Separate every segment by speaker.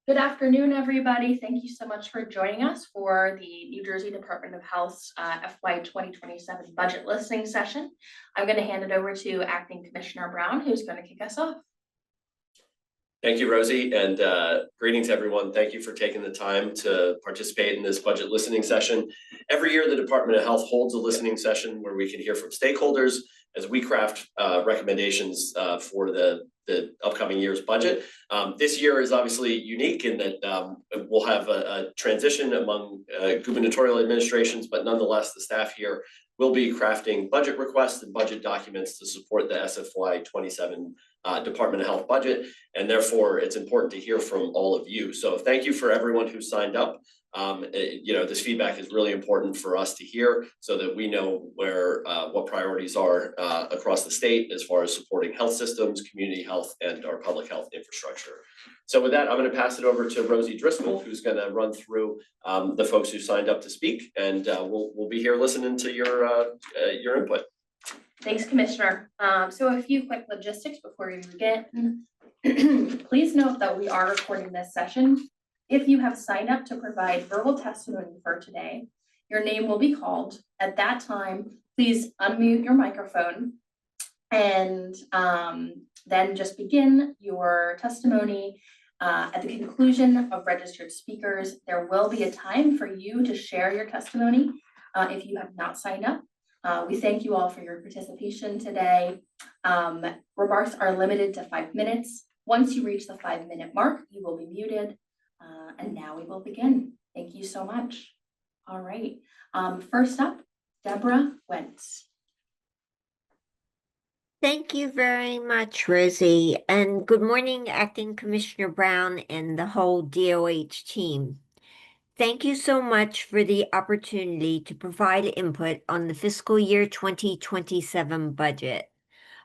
Speaker 1: Good afternoon, everybody. Thank you so much for joining us for the New Jersey Department of Health's FY 2027 budget listening session. I'm going to hand it over to Acting Commissioner Brown, who's going to kick us off.
Speaker 2: Thank you, Rosie, and greetings, everyone. Thank you for taking the time to participate in this budget listening session. Every year, the Department of Health holds a listening session where we can hear from stakeholders as we craft recommendations for the upcoming year's budget. This year is obviously unique in that we'll have a transition among gubernatorial administrations, but nonetheless, the staff here will be crafting budget requests and budget documents to support the SFY 27 Department of Health budget, and therefore it's important to hear from all of you. So thank you for everyone who signed up. This feedback is really important for us to hear so that we know where what priorities are across the state as far as supporting health systems, community health, and our public health infrastructure. So with that, I'm going to pass it over to Rosie Driscoll, who's going to run through the folks who signed up to speak, and we'll be here listening to your input.
Speaker 1: Thanks, Commissioner. So a few quick logistics before we begin. Please note that we are recording this session. If you have signed up to provide verbal testimony for today, your name will be called. At that time, please unmute your microphone and then just begin your testimony. At the conclusion of registered speakers, there will be a time for you to share your testimony if you have not signed up. We thank you all for your participation today. Remarks are limited to 5 minutes. Once you reach the 5-minute mark, you will be muted. And now we will begin. Thank you so much. All right. First up, Deborah Wentz.
Speaker 3: Thank you very much, Rosie. And good morning, Acting Commissioner Brown and the whole DOH team. Thank you so much for the opportunity to provide input on the fiscal year 2027 budget.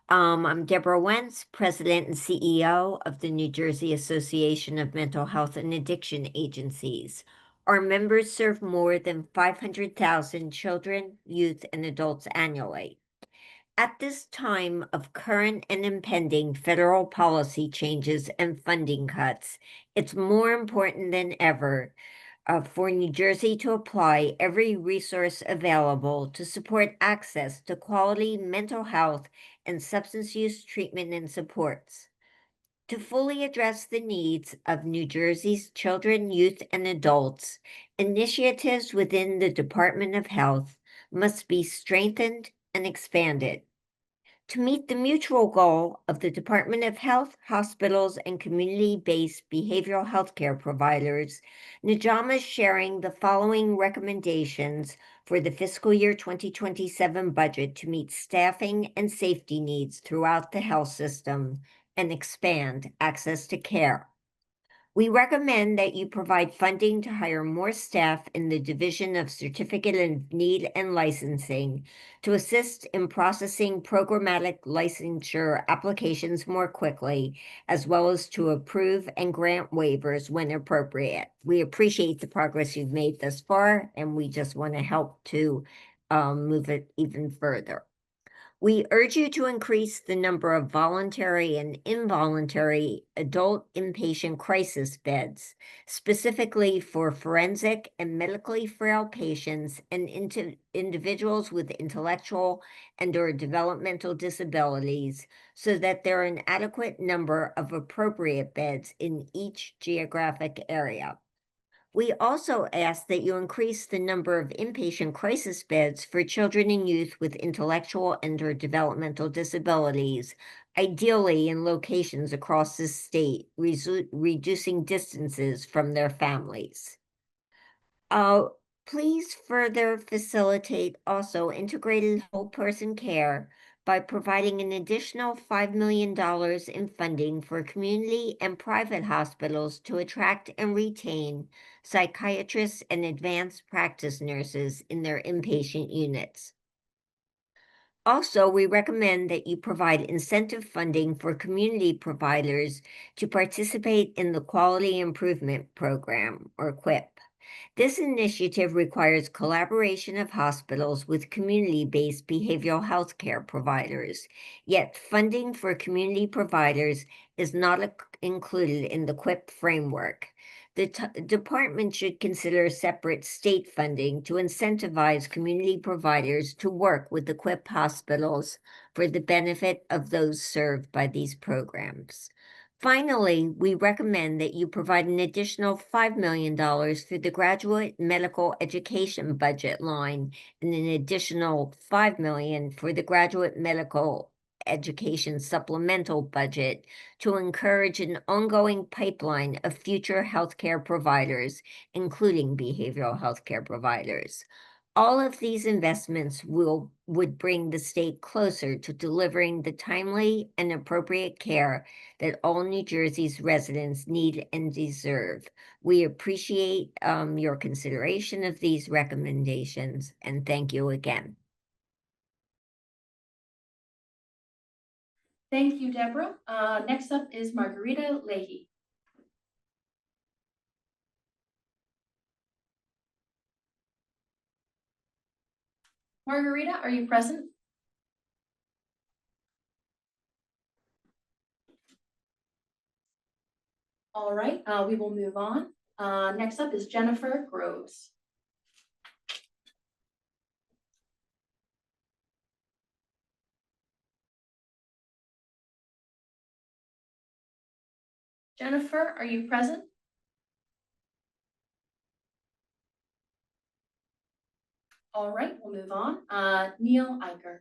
Speaker 3: I'm Deborah Wentz, President and CEO of the New Jersey Association of Mental Health and Addiction Agencies. Our members serve more than 500,000 children, youth, and adults annually. At this time of current and impending federal policy changes and funding cuts, it's more important than ever for New Jersey to apply every resource available to support access to quality mental health and substance use treatment and supports. To fully address the needs of New Jersey's children, youth, and adults, initiatives within the Department of Health must be strengthened and expanded. To meet the mutual goal of the Department of Health, hospitals, and community-based behavioral health care providers, NJDOH is sharing the following recommendations for the fiscal year 2027 budget to meet staffing and safety needs throughout the health system and expand access to care. We recommend that you provide funding to hire more staff in the Division of Certificate of Need and Licensing to assist in processing programmatic licensure applications more quickly, as well as to approve and grant waivers when appropriate. We appreciate the progress you've made thus far, and we just want to help to move it even further. We urge you to increase the number of voluntary and involuntary adult inpatient crisis beds, specifically for forensic and medically frail patients and individuals with intellectual and/or developmental disabilities, so that there are an adequate number of appropriate beds in each geographic area. We also ask that you increase the number of inpatient crisis beds for children and youth with intellectual and/or developmental disabilities, ideally in locations across the state, reducing distances from their families. Please further facilitate also integrated whole person care by providing an additional $5 million in funding for community and private hospitals to attract and retain psychiatrists and advanced practice nurses in their inpatient units. Also, we recommend that you provide incentive funding for community providers to participate in the Quality Improvement Program, or QIP. This initiative requires collaboration of hospitals with community-based behavioral health care providers, yet funding for community providers is not included in the QUIP framework. The department should consider separate state funding to incentivize community providers to work with the QUIP hospitals for the benefit of those served by these programs. Finally, we recommend that you provide an additional $5 million for the graduate medical education budget line and an additional $5 million for the graduate medical education supplemental budget to encourage an ongoing pipeline of future healthcare providers, including behavioral healthcare providers. All of these investments would bring the state closer to delivering the timely and appropriate care that all New Jersey's residents need and deserve. We appreciate your consideration of these recommendations, and thank you again.
Speaker 1: Thank you, Deborah. Next up is Margarita Leahy. Margarita, are you present? All right, we will move on. Next up is Jennifer Groves. Jennifer, are you present? All right, we'll move on. Neil Eicher.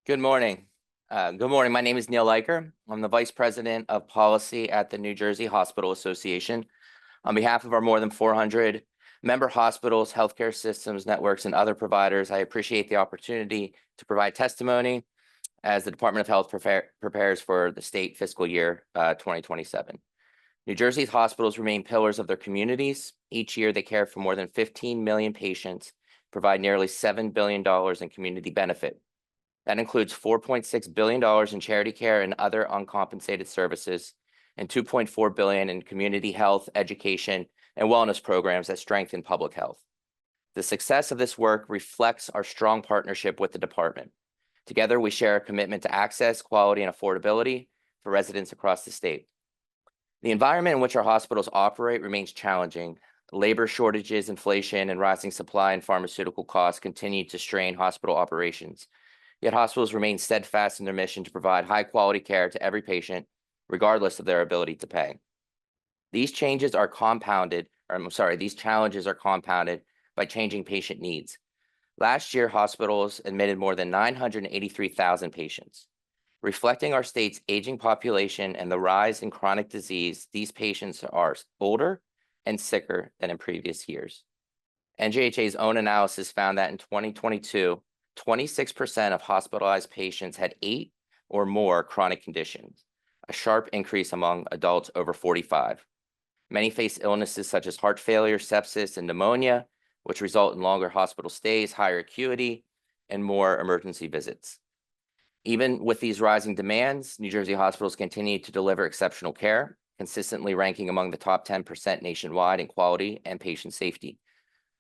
Speaker 4: Good morning. My name is Neil Eicher. I'm the Vice President of Policy at the New Jersey Hospital Association. On behalf of our more than 400 member hospitals, healthcare systems, networks, and other providers, I appreciate the opportunity to provide testimony as the Department of Health prepares for the state fiscal year 2027. New Jersey's hospitals remain pillars of their communities. Each year, they care for more than 15 million patients, provide nearly $7 billion in community benefit. That includes $4.6 billion in charity care and other uncompensated services, and $2.4 billion in community health, education, and wellness programs that strengthen public health. The success of this work reflects our strong partnership with the department. Together, we share a commitment to access, quality, and affordability for residents across the state. The environment in which our hospitals operate remains challenging. Labor shortages, inflation, and rising supply and pharmaceutical costs continue to strain hospital operations. Yet hospitals remain steadfast in their mission to provide high-quality care to every patient, regardless of their ability to pay. These challenges are compounded by changing patient needs. Last year, hospitals admitted more than 983,000 patients. Reflecting our state's aging population and the rise in chronic disease, these patients are older and sicker than in previous years. NJDOH's own analysis found that in 2022, 26% of hospitalized patients had 8 or more chronic conditions, a sharp increase among adults over 45. Many face illnesses such as heart failure, sepsis, and pneumonia, which result in longer hospital stays, higher acuity, and more emergency visits. Even with these rising demands, New Jersey hospitals continue to deliver exceptional care, consistently ranking among the top 10% nationwide in quality and patient safety.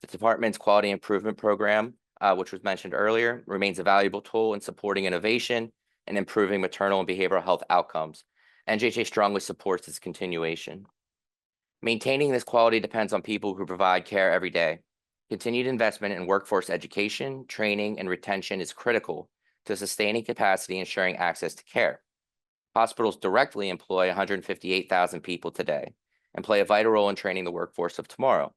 Speaker 4: The department's quality improvement program, which was mentioned earlier, remains a valuable tool in supporting innovation and improving maternal and behavioral health outcomes. NJDOH strongly supports its continuation. Maintaining this quality depends on people who provide care every day. Continued investment in workforce education, training, and retention is critical to sustaining capacity and ensuring access to care. Hospitals directly employ 158,000 people today and play a vital role in training the workforce of tomorrow.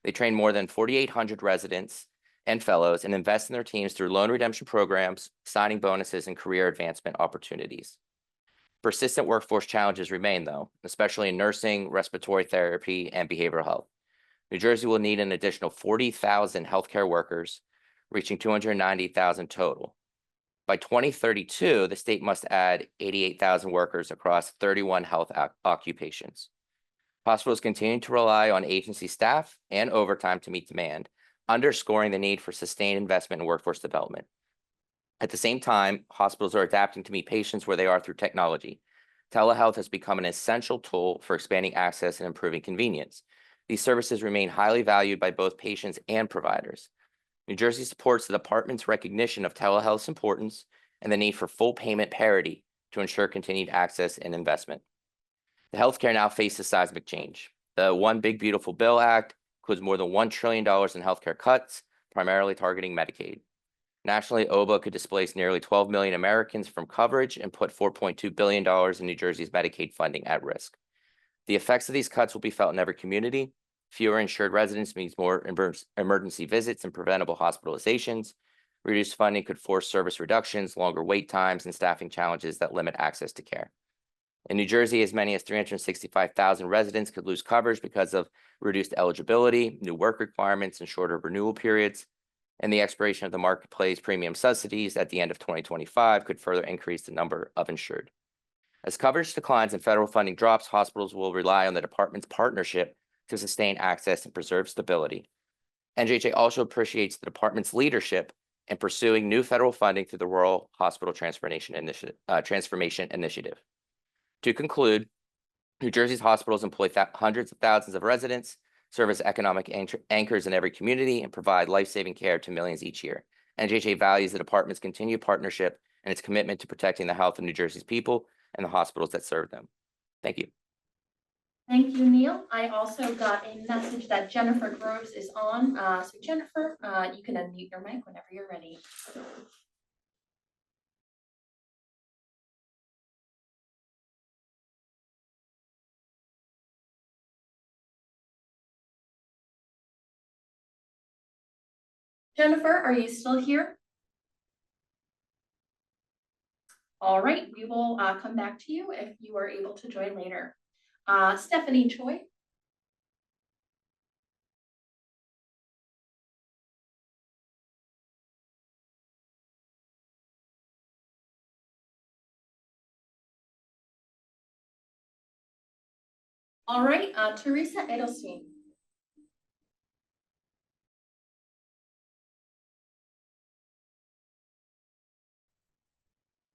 Speaker 4: They train more than 4,800 residents and fellows and invest in their teams through loan redemption programs, signing bonuses, and career advancement opportunities. Persistent workforce challenges remain, though, especially in nursing, respiratory therapy, and behavioral health. New Jersey will need an additional 40,000 healthcare workers, reaching 290,000 total. By 2032, the state must add 88,000 workers across 31 health occupations. Hospitals continue to rely on agency staff and overtime to meet demand, underscoring the need for sustained investment in workforce development. At the same time, hospitals are adapting to meet patients where they are through technology. Telehealth has become an essential tool for expanding access and improving convenience. These services remain highly valued by both patients and providers. New Jersey supports the department's recognition of telehealth's importance and the need for full payment parity to ensure continued access and investment. The healthcare now faces seismic change. The One Big Beautiful Bill Act includes more than $1 trillion in healthcare cuts, primarily targeting Medicaid. Nationally, OBA could displace nearly 12 million Americans from coverage and put $4.2 billion in New Jersey's Medicaid funding at risk. The effects of these cuts will be felt in every community. Fewer insured residents means more emergency visits and preventable hospitalizations. Reduced funding could force service reductions, longer wait times, and staffing challenges that limit access to care. In New Jersey, as many as 365,000 residents could lose coverage because of reduced eligibility, new work requirements, and shorter renewal periods. And the expiration of the marketplace premium subsidies at the end of 2025 could further increase the number of insured. As coverage declines and federal funding drops, hospitals will rely on the department's partnership to sustain access and preserve stability. NJDOH also appreciates the department's leadership in pursuing new federal funding through the Rural Hospital Transformation Initiative. To conclude, New Jersey's hospitals employ hundreds of thousands of residents, serve as economic anchors in every community, and provide life-saving care to millions each year. NJDOH values the department's continued partnership and its commitment to protecting the health of New Jersey's people and the hospitals that serve them. Thank you.
Speaker 1: Thank you, Neil. I also got a message that Jennifer Groves is on. So Jennifer, you can unmute your mic whenever you're ready. Jennifer, are you still here? All right, we will come back to you if you are able to join later. Stephanie Choi. All right, Teresa Edelstein.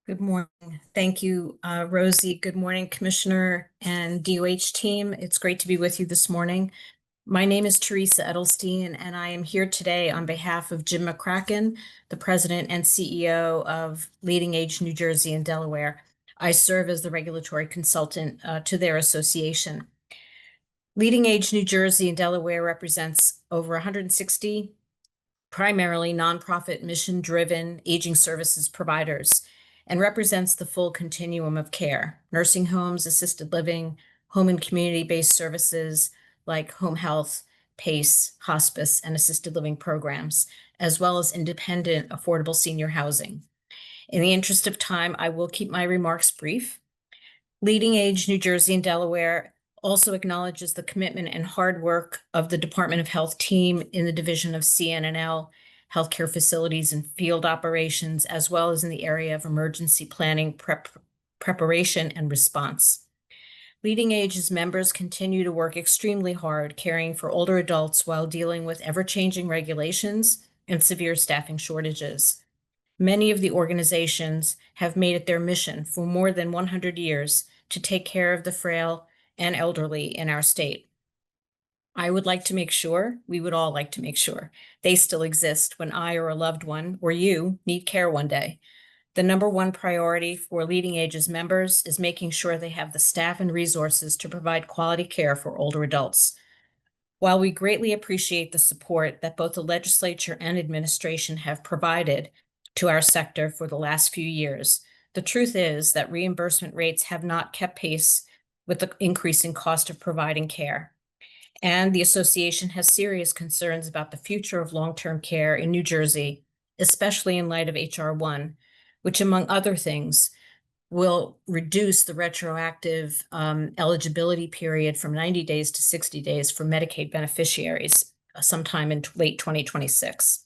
Speaker 5: Good morning. Thank you, Rosie. Good morning, Commissioner and DOH team. It's great to be with you this morning. My name is Teresa Edelstein, and I am here today on behalf of Jim McCracken, the President and CEO of Leading Age New Jersey and Delaware. I serve as the regulatory consultant to their association. Leading Age New Jersey and Delaware represents over 160 primarily nonprofit, mission-driven aging services providers, and represents the full continuum of care: nursing homes, assisted living, home and community-based services like home health, PACE, hospice, and assisted living programs, as well as independent, affordable senior housing. In the interest of time, I will keep my remarks brief. Leading Age New Jersey and Delaware also acknowledges the commitment and hard work of the Department of Health team in the division of CNNL, healthcare facilities and field operations, as well as in the area of emergency planning, preparation, and response. Leading Age's members continue to work extremely hard, caring for older adults while dealing with ever-changing regulations and severe staffing shortages. Many of the organizations have made it their mission for more than 100 years to take care of the frail and elderly in our state. I would like to make sure, we would all like to make sure, they still exist when I or a loved one or you need care one day. The number one priority for Leading Age's members is making sure they have the staff and resources to provide quality care for older adults. While we greatly appreciate the support that both the legislature and administration have provided to our sector for the last few years, the truth is that reimbursement rates have not kept pace with the increasing cost of providing care. And the association has serious concerns about the future of long-term care in New Jersey, especially in light of H.R. 1, which, among other things, will reduce the retroactive eligibility period from 90 days to 60 days for Medicaid beneficiaries sometime in late 2026.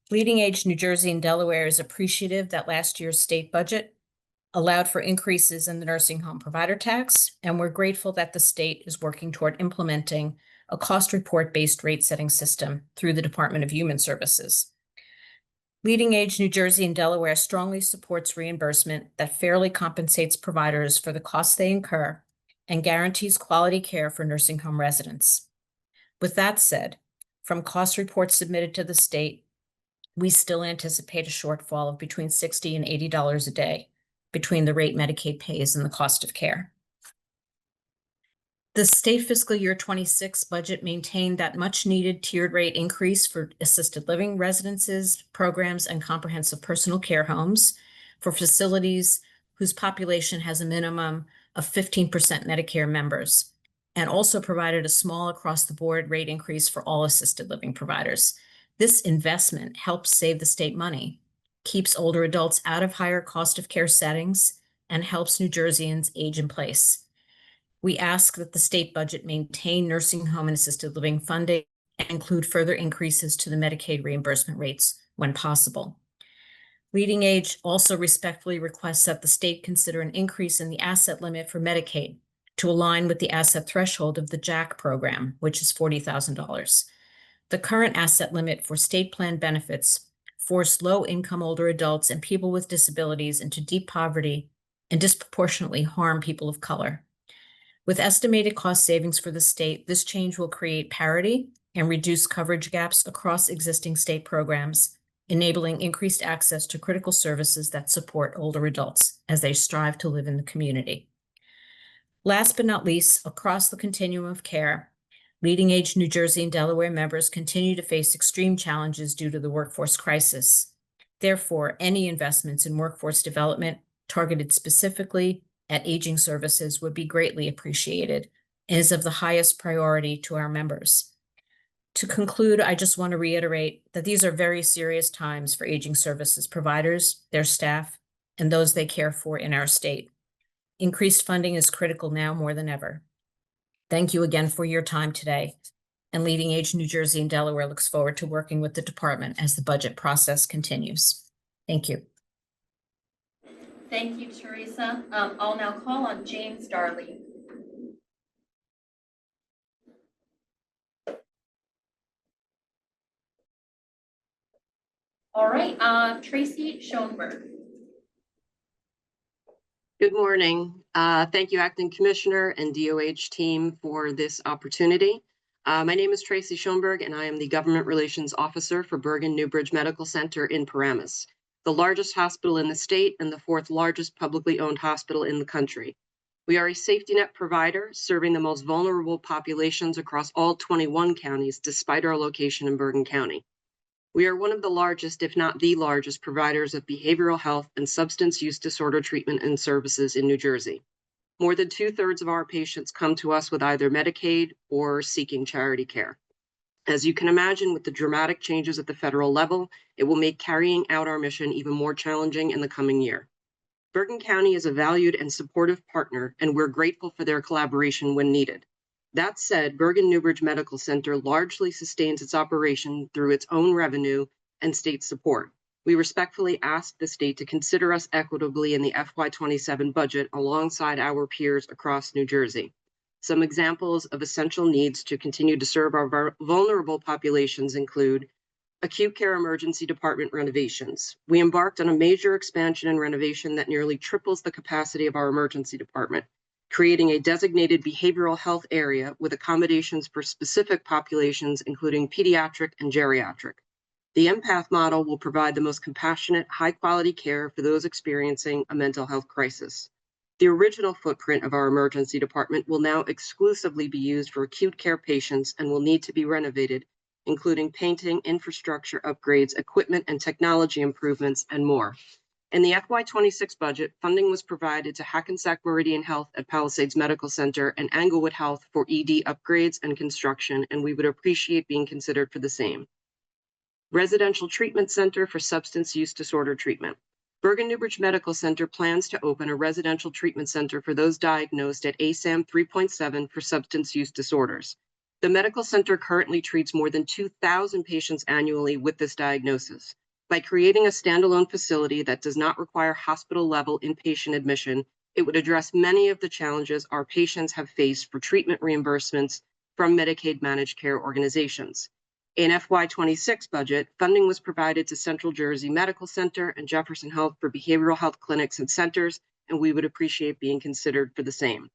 Speaker 5: Leading Age New Jersey and Delaware is appreciative that last year's state budget allowed for increases in the nursing home provider tax, and we're grateful that the state is working toward implementing a cost report-based rate-setting system through the Department of Human Services. Leading Age New Jersey and Delaware strongly supports reimbursement that fairly compensates providers for the costs they incur and guarantees quality care for nursing home residents. With that said, from cost reports submitted to the state, we still anticipate a shortfall of between $60 and $80 a day between the rate Medicaid pays and the cost of care. The state fiscal year 26 budget maintained that much needed tiered rate increase for assisted living residences, programs, and comprehensive personal care homes for facilities whose population has a minimum of 15% Medicare members, and also provided a small across-the-board rate increase for all assisted living providers. This investment helps save the state money, keeps older adults out of higher cost of care settings, and helps New Jerseyans age in place. We ask that the state budget maintain nursing home and assisted living funding and include further increases to the Medicaid reimbursement rates when possible. Leading Age also respectfully requests that the state consider an increase in the asset limit for Medicaid to align with the asset threshold of the JAC program, which is $40,000. The current asset limit for state plan benefits forced low-income older adults and people with disabilities into deep poverty and disproportionately harm people of color. With estimated cost savings for the state, this change will create parity and reduce coverage gaps across existing state programs, enabling increased access to critical services that support older adults as they strive to live in the community. Last but not least, across the continuum of care, Leading Age New Jersey and Delaware members continue to face extreme challenges due to the workforce crisis. Therefore, any investments in workforce development targeted specifically at aging services would be greatly appreciated and is of the highest priority to our members. To conclude, I just want to reiterate that these are very serious times for aging services providers, their staff, and those they care for in our state. Increased funding is critical now more than ever. Thank you again for your time today. And Leading Age New Jersey and Delaware looks forward to working with the department as the budget process continues. Thank you.
Speaker 1: Thank you, Teresa. I'll now call on James Darley. All right, Tracy Schoenberg.
Speaker 6: Good morning. Thank you, Acting Commissioner and DOH team for this opportunity. My name is Tracy Schoenberg, and I am the Government Relations Officer for Bergen Newbridge Medical Center in Paramus, the largest hospital in the state and the fourth largest publicly owned hospital in the country. We are a safety net provider serving the most vulnerable populations across all 21 counties, despite our location in Bergen County. We are one of the largest, if not the largest, providers of behavioral health and substance use disorder treatment and services in New Jersey. More than 2/3 of our patients come to us with either Medicaid or seeking charity care. As you can imagine, with the dramatic changes at the federal level, it will make carrying out our mission even more challenging in the coming year. Bergen County is a valued and supportive partner, and we're grateful for their collaboration when needed. That said, Bergen Newbridge Medical Center largely sustains its operation through its own revenue and state support. We respectfully ask the state to consider us equitably in the FY27 budget alongside our peers across New Jersey. Some examples of essential needs to continue to serve our vulnerable populations include acute care emergency department renovations. We embarked on a major expansion and renovation that nearly triples the capacity of our emergency department, creating a designated behavioral health area with accommodations for specific populations, including pediatric and geriatric. The empath model will provide the most compassionate, high-quality care for those experiencing a mental health crisis. The original footprint of our emergency department will now exclusively be used for acute care patients and will need to be renovated, including painting, infrastructure upgrades, equipment and technology improvements, and more. In the FY26 budget, funding was provided to Hackensack Meridian Health at Palisades Medical Center and Englewood Health for ED upgrades and construction, and we would appreciate being considered for the same. Residential Treatment Center for Substance Use Disorder Treatment. Bergen Newbridge Medical Center plans to open a residential treatment center for those diagnosed at ASAM 3.7 for substance use disorders. The medical center currently treats more than 2,000 patients annually with this diagnosis. By creating a standalone facility that does not require hospital-level inpatient admission, it would address many of the challenges our patients have faced for treatment reimbursements from Medicaid managed care organizations. In FY26 budget, funding was provided to Central Jersey Medical Center and Jefferson Health for behavioral health clinics and centers, and we would appreciate being considered for the same.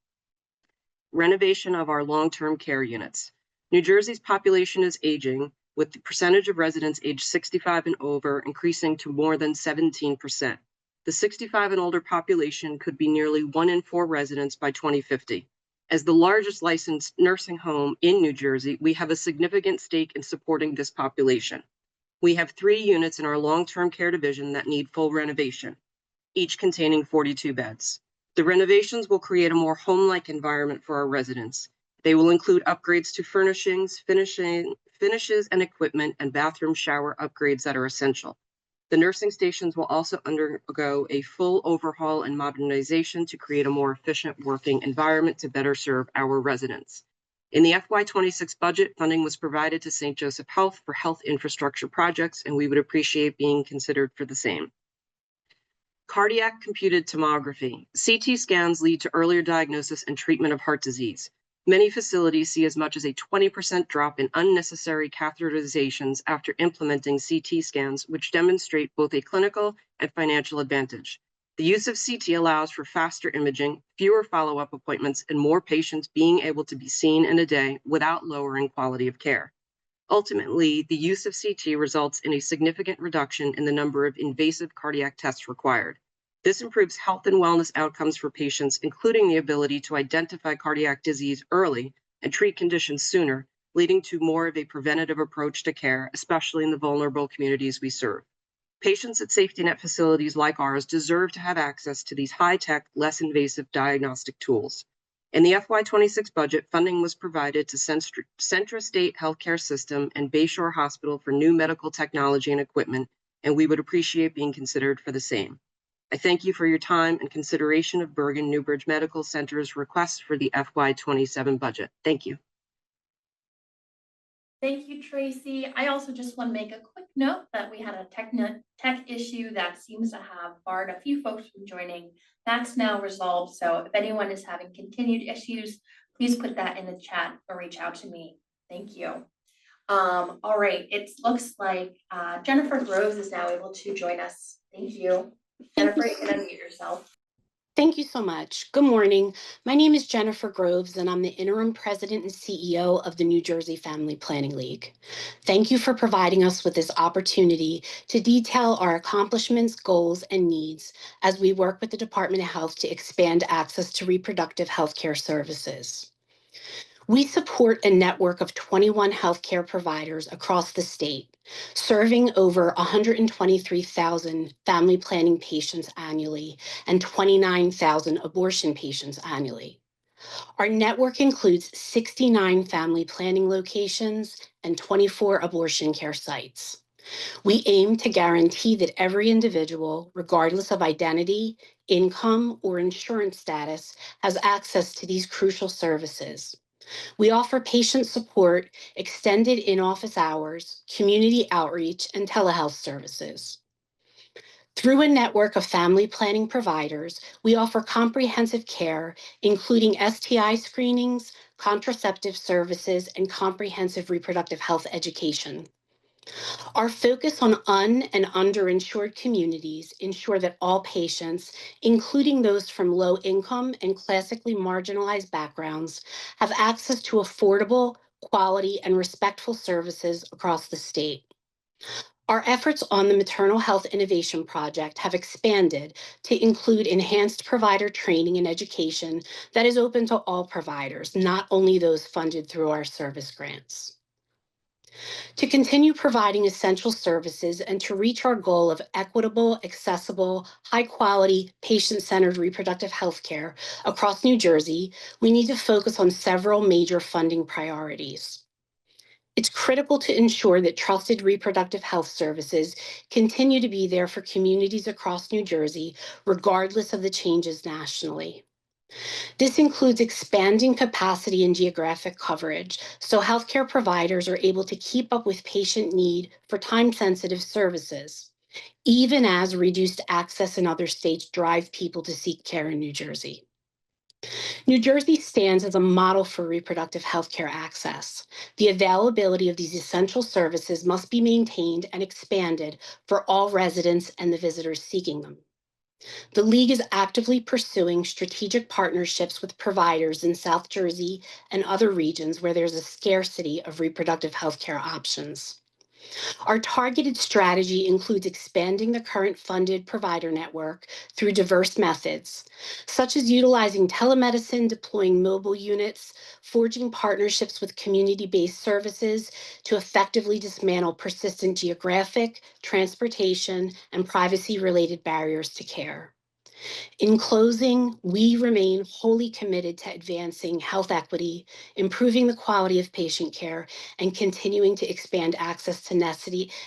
Speaker 6: Renovation of our long-term care units. New Jersey's population is aging, with the percentage of residents aged 65 and over increasing to more than 17%. The 65 and older population could be nearly 1 in 4 residents by 2050. As the largest licensed nursing home in New Jersey, we have a significant stake in supporting this population. We have 3 units in our long-term care division that need full renovation, each containing 42 beds. The renovations will create a more home-like environment for our residents. They will include upgrades to furnishings, finishes and equipment, and bathroom shower upgrades that are essential. The nursing stations will also undergo a full overhaul and modernization to create a more efficient working environment to better serve our residents. In the FY26 budget, funding was provided to St. Joseph Health for health infrastructure projects, and we would appreciate being considered for the same. Cardiac computed tomography. CT scans lead to earlier diagnosis and treatment of heart disease. Many facilities see as much as a 20% drop in unnecessary catheterizations after implementing CT scans, which demonstrate both a clinical and financial advantage. The use of CT allows for faster imaging, fewer follow-up appointments, and more patients being able to be seen in a day without lowering quality of care. Ultimately, the use of CT results in a significant reduction in the number of invasive cardiac tests required. This improves health and wellness outcomes for patients, including the ability to identify cardiac disease early and treat conditions sooner, leading to more of a preventative approach to care, especially in the vulnerable communities we serve. Patients at safety net facilities like ours deserve to have access to these high-tech, less invasive diagnostic tools. In the FY26 budget, funding was provided to Centra State Healthcare System and Bayshore Hospital for new medical technology and equipment, and we would appreciate being considered for the same. I thank you for your time and consideration of Bergen Newbridge Medical Center's request for the FY27 budget. Thank you.
Speaker 1: Thank you, Tracy. I also just want to make a quick note that we had a tech issue that seems to have barred a few folks from joining. That's now resolved. So if anyone is having continued issues, please put that in the chat or reach out to me. Thank you. All right, it looks like Jennifer Groves is now able to join us. Thank you. Jennifer, you can unmute yourself.
Speaker 7: Thank you so much. Good morning. My name is Jennifer Groves, and I'm the interim president and CEO of the New Jersey Family Planning League. Thank you for providing us with this opportunity to detail our accomplishments, goals, and needs as we work with the Department of Health to expand access to reproductive health care services. We support a network of 21 healthcare providers across the state, serving over 123,000 family planning patients annually and 29,000 abortion patients annually. Our network includes 69 family planning locations and 24 abortion care sites. We aim to guarantee that every individual, regardless of identity, income, or insurance status, has access to these crucial services. We offer patient support, extended in-office hours, community outreach, and telehealth services. Through a network of family planning providers, we offer comprehensive care, including STI screenings, contraceptive services, and comprehensive reproductive health education. Our focus on and underinsured communities ensure that all patients, including those from low-income and classically marginalized backgrounds, have access to affordable, quality, and respectful services across the state. Our efforts on the Maternal Health Innovation Project have expanded to include enhanced provider training and education that is open to all providers, not only those funded through our service grants. To continue providing essential services and to reach our goal of equitable, accessible, high-quality, patient-centered reproductive health care across New Jersey, we need to focus on several major funding priorities. It's critical to ensure that trusted reproductive health services continue to be there for communities across New Jersey, regardless of the changes nationally. This includes expanding capacity and geographic coverage so healthcare providers are able to keep up with patient need for time-sensitive services, even as reduced access in other states drive people to seek care in New Jersey. New Jersey stands as a model for reproductive healthcare access. The availability of these essential services must be maintained and expanded for all residents and the visitors seeking them. The League is actively pursuing strategic partnerships with providers in South Jersey and other regions where there's a scarcity of reproductive health care options. Our targeted strategy includes expanding the current funded provider network through diverse methods, such as utilizing telemedicine, deploying mobile units, forging partnerships with community-based services to effectively dismantle persistent geographic, transportation, and privacy-related barriers to care. In closing, we remain wholly committed to advancing health equity, improving the quality of patient care, and continuing to expand access to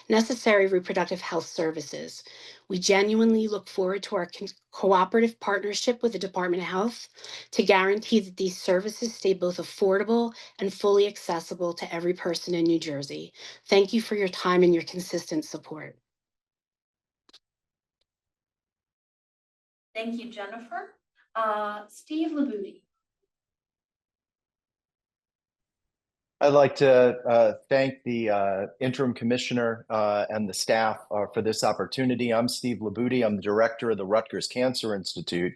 Speaker 7: necessary reproductive health services. We genuinely look forward to our cooperative partnership with the Department of Health to guarantee that these services stay both affordable and fully accessible to every person in New Jersey. Thank you for your time and your consistent support.
Speaker 1: Thank you, Jennifer. Steve Labuti.
Speaker 8: I'd like to thank the interim commissioner and the staff for this opportunity. I'm Steve Labuti. I'm the director of the Rutgers Cancer Institute,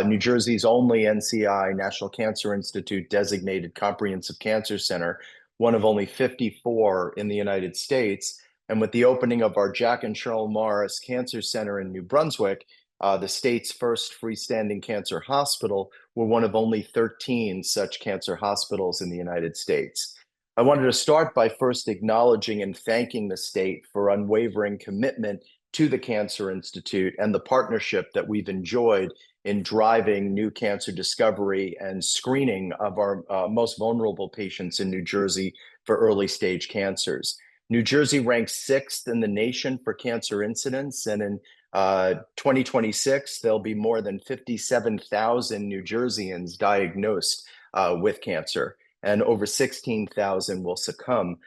Speaker 8: New Jersey's only NCI, National Cancer Institute designated comprehensive cancer center, one of only 54 in the United States. And with the opening of our Jack and Cheryl Morris Cancer Center in New Brunswick, the state's first freestanding cancer hospital, we're one of only 13 such cancer hospitals in the United States. I wanted to start by first acknowledging and thanking the state for unwavering commitment to the Cancer Institute and the partnership that we've enjoyed in driving new cancer discovery and screening of our most vulnerable patients in New Jersey for early stage cancers. New Jersey ranks 6th in the nation for cancer incidence, and in 2026, there'll be more than 57,000 New Jerseyans diagnosed with cancer, and over 16,000 will succumb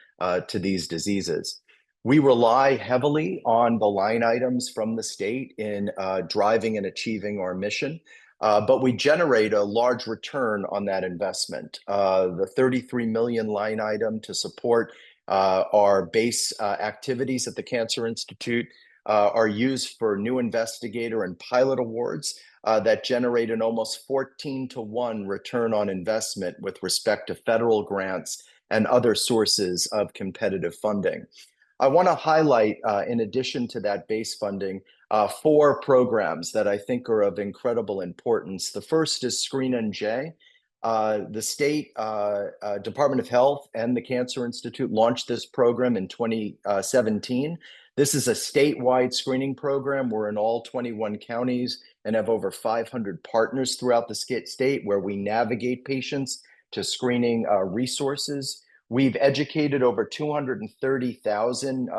Speaker 8: to these diseases. We rely heavily on the line items from the state in driving and achieving our mission, but we generate a large return on that investment. The 33 million line item to support our base activities at the Cancer Institute are used for new investigator and pilot awards that generate an almost 14-to-1 return on investment with respect to federal grants and other sources of competitive funding. I want to highlight, in addition to that base funding, 4 programs that I think are of incredible importance. The first is Screen NJ. The state Department of Health and the Cancer Institute launched this program in 2017. This is a statewide screening program. We're in all 21 counties and have over 500 partners throughout the state where we navigate patients to screening resources. We've educated over 230,000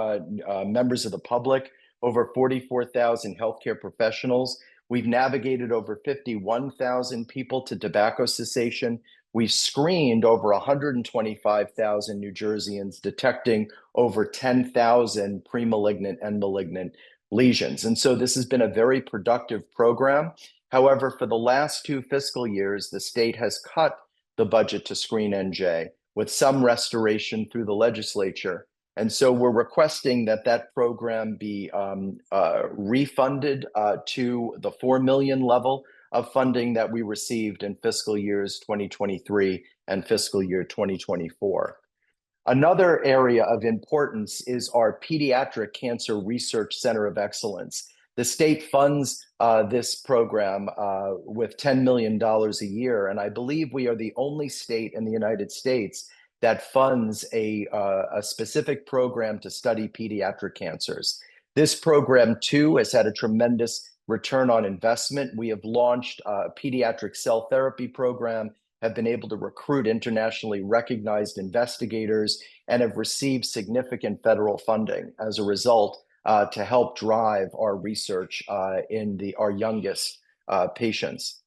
Speaker 8: members of the public, over 44,000 healthcare professionals. We've navigated over 51,000 people to tobacco cessation. We've screened over 125,000 New Jerseyans, detecting over 10,000 pre-malignant and malignant lesions. And so this has been a very productive program. However, for the last 2 fiscal years, the state has cut the budget to Screen NJ with some restoration through the legislature. And so we're requesting that that program be refunded to the 4 million level of funding that we received in fiscal years 2023 and fiscal year 2024. Another area of importance is our Pediatric Cancer Research Center of Excellence. The state funds this program with $10 million a year, and I believe we are the only state in the United States that funds a specific program to study pediatric cancers. This program, too, has had a tremendous return on investment. We have launched a pediatric cell therapy program, have been able to recruit internationally recognized investigators, and have received significant federal funding as a result to help drive our research in our youngest patients.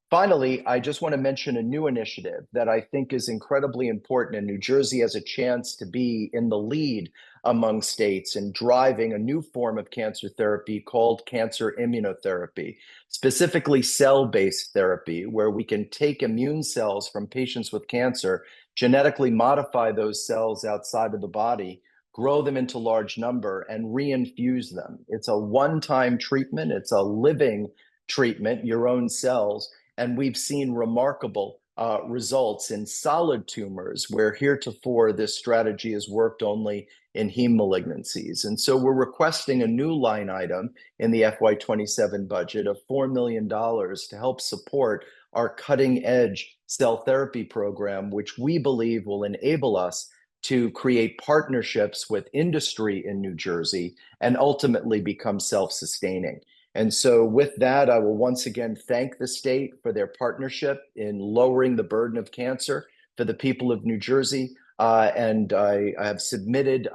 Speaker 8: Finally, I just want to mention a new initiative that I think is incredibly important, and New Jersey has a chance to be in the lead among states in driving a new form of cancer therapy called cancer immunotherapy, specifically cell-based therapy, where we can take immune cells from patients with cancer, genetically modify those cells outside of the body, grow them into large number, and reinfuse them. It's a one-time treatment. It's a living treatment, your own cells. And we've seen remarkable results in solid tumors where heretofore this strategy has worked only in heme malignancies. And so we're requesting a new line item in the FY27 budget of $4 million to help support our cutting edge cell therapy program, which we believe will enable us to create partnerships with industry in New Jersey and ultimately become self-sustaining. And so with that, I will once again thank the state for their partnership in lowering the burden of cancer for the people of New Jersey. And I have submitted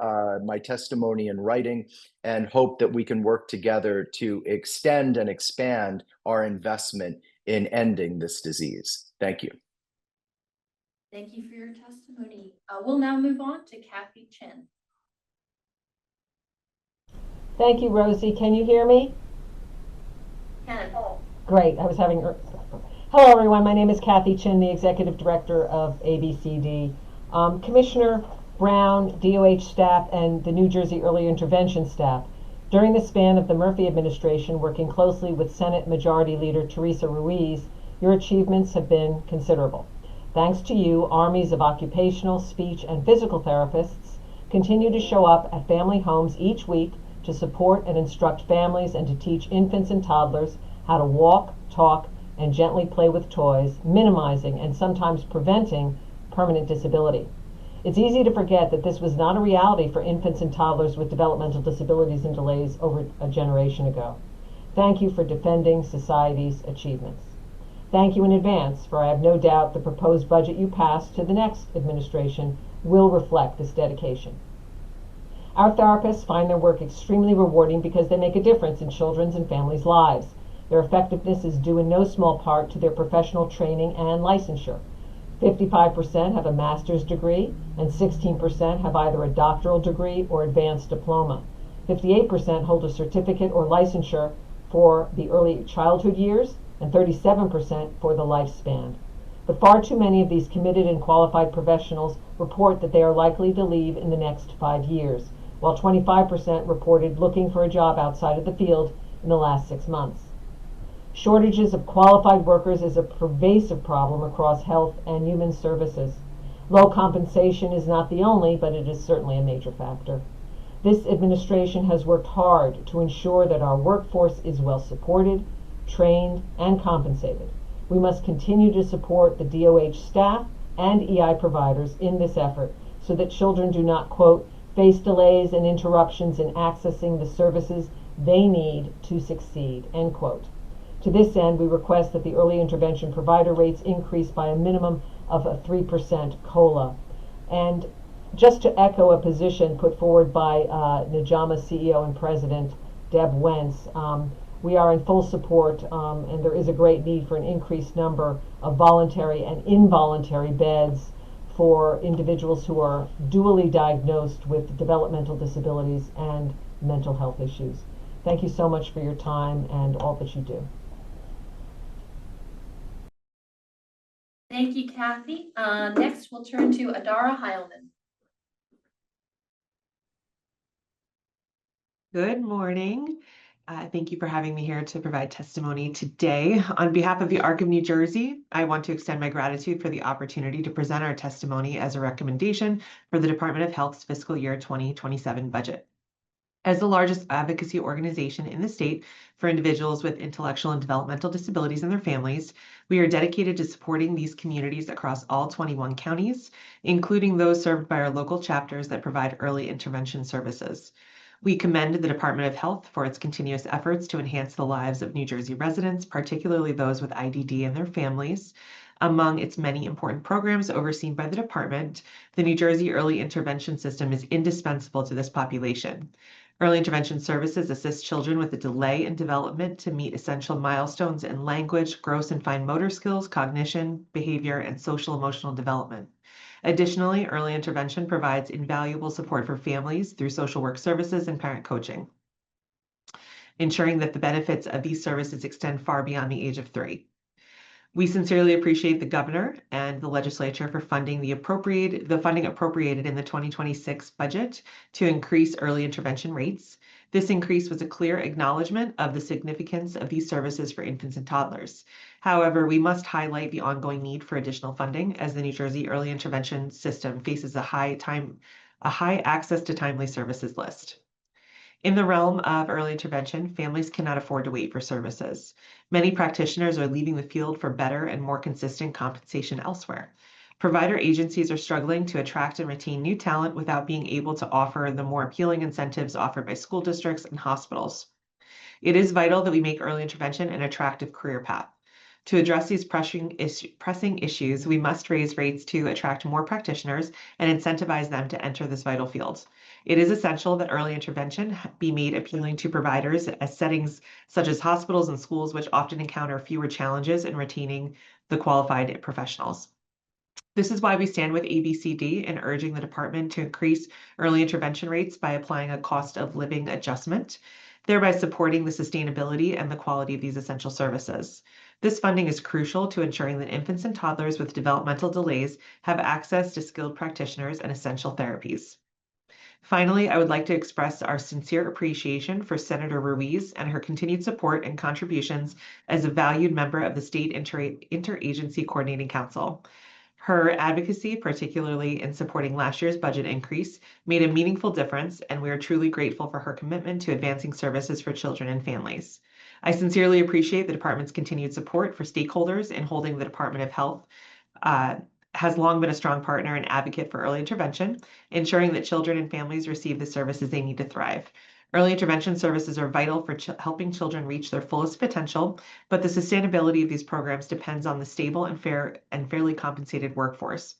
Speaker 8: my testimony in writing and hope that we can work together to extend and expand our investment in ending this disease. Thank you.
Speaker 1: Thank you for your testimony. We'll now move on to Kathy Chin.
Speaker 9: Thank you, Rosie. Can you hear me?
Speaker 1: Ken.
Speaker 9: Great. I was having. Hello, everyone. My name is Kathy Chin, the Executive Director of ABCD. Commissioner Brown, DOH staff, and the New Jersey Early Intervention staff, during the span of the Murphy administration, working closely with Senate Majority Leader Teresa Ruiz, your achievements have been considerable. Thanks to you, armies of occupational, speech, and physical therapists continue to show up at family homes each week to support and instruct families and to teach infants and toddlers how to walk, talk, and gently play with toys, minimizing and sometimes preventing permanent disability. It's easy to forget that this was not a reality for infants and toddlers with developmental disabilities and delays over a generation ago. Thank you for defending society's achievements. Thank you in advance, for I have no doubt the proposed budget you pass to the next administration will reflect this dedication. Our therapists find their work extremely rewarding because they make a difference in children's and families' lives. Their effectiveness is due in no small part to their professional training and licensure. 55% have a master's degree, and 16% have either a doctoral degree or advanced diploma. 58% hold a certificate or licensure for the early childhood years, and 37% for the lifespan. But far too many of these committed and qualified professionals report that they are likely to leave in the next 5 years, while 25% reported looking for a job outside of the field in the last 6 months. Shortages of qualified workers is a pervasive problem across health and human services. Low compensation is not the only, but it is certainly a major factor. This administration has worked hard to ensure that our workforce is well supported, trained, and compensated. We must continue to support the DOH staff and EI providers in this effort so that children do not, quote, face delays and interruptions in accessing the services they need to succeed, end quote. To this end, we request that the early intervention provider rates increase by a minimum of a 3% COLA. And just to echo a position put forward by Najama CEO and President Deb Wentz, we are in full support, and there is a great need for an increased number of voluntary and involuntary beds for individuals who are dually diagnosed with developmental disabilities and mental health issues. Thank you so much for your time and all that you do.
Speaker 1: Thank you, Kathy. Next, we'll turn to Adara Heilman.
Speaker 10: Good morning. Thank you for having me here to provide testimony today. On behalf of the ARC of New Jersey, I want to extend my gratitude for the opportunity to present our testimony as a recommendation for the Department of Health's fiscal year 2027 budget. As the largest advocacy organization in the state for individuals with intellectual and developmental disabilities and their families, we are dedicated to supporting these communities across all 21 counties, including those served by our local chapters that provide early intervention services. We commend the Department of Health for its continuous efforts to enhance the lives of New Jersey residents, particularly those with IDD and their families. Among its many important programs overseen by the department, the New Jersey Early Intervention System is indispensable to this population. Early intervention services assist children with a delay in development to meet essential milestones in language, gross and fine motor skills, cognition, behavior, and social emotional development. Additionally, early intervention provides invaluable support for families through social work services and parent coaching, ensuring that the benefits of these services extend far beyond the age of 3. We sincerely appreciate the governor and the legislature for funding the funding appropriated in the 2026 budget to increase early intervention rates. This increase was a clear acknowledgement of the significance of these services for infants and toddlers. However, we must highlight the ongoing need for additional funding as the New Jersey early intervention system faces a high access to timely services list. In the realm of early intervention, families cannot afford to wait for services. Many practitioners are leaving the field for better and more consistent compensation elsewhere. Provider agencies are struggling to attract and retain new talent without being able to offer the more appealing incentives offered by school districts and hospitals. It is vital that we make early intervention an attractive career path. To address these pressing issues, we must raise rates to attract more practitioners and incentivize them to enter this vital field. It is essential that early intervention be made appealing to providers as settings such as hospitals and schools, which often encounter fewer challenges in retaining the qualified professionals. This is why we stand with ABCD in urging the department to increase early intervention rates by applying a cost of living adjustment, thereby supporting the sustainability and the quality of these essential services. This funding is crucial to ensuring that infants and toddlers with developmental delays have access to skilled practitioners and essential therapies. Finally, I would like to express our sincere appreciation for Senator Ruiz and her continued support and contributions as a valued member of the State Interagency Coordinating Council. Her advocacy, particularly in supporting last year's budget increase, made a meaningful difference, and we are truly grateful for her commitment to advancing services for children and families. I sincerely appreciate the department's continued support for stakeholders in holding the Department of Health has long been a strong partner and advocate for early intervention, ensuring that children and families receive the services they need to thrive. Early intervention services are vital for helping children reach their fullest potential, but the sustainability of these programs depends on the stable and fairly compensated workforce.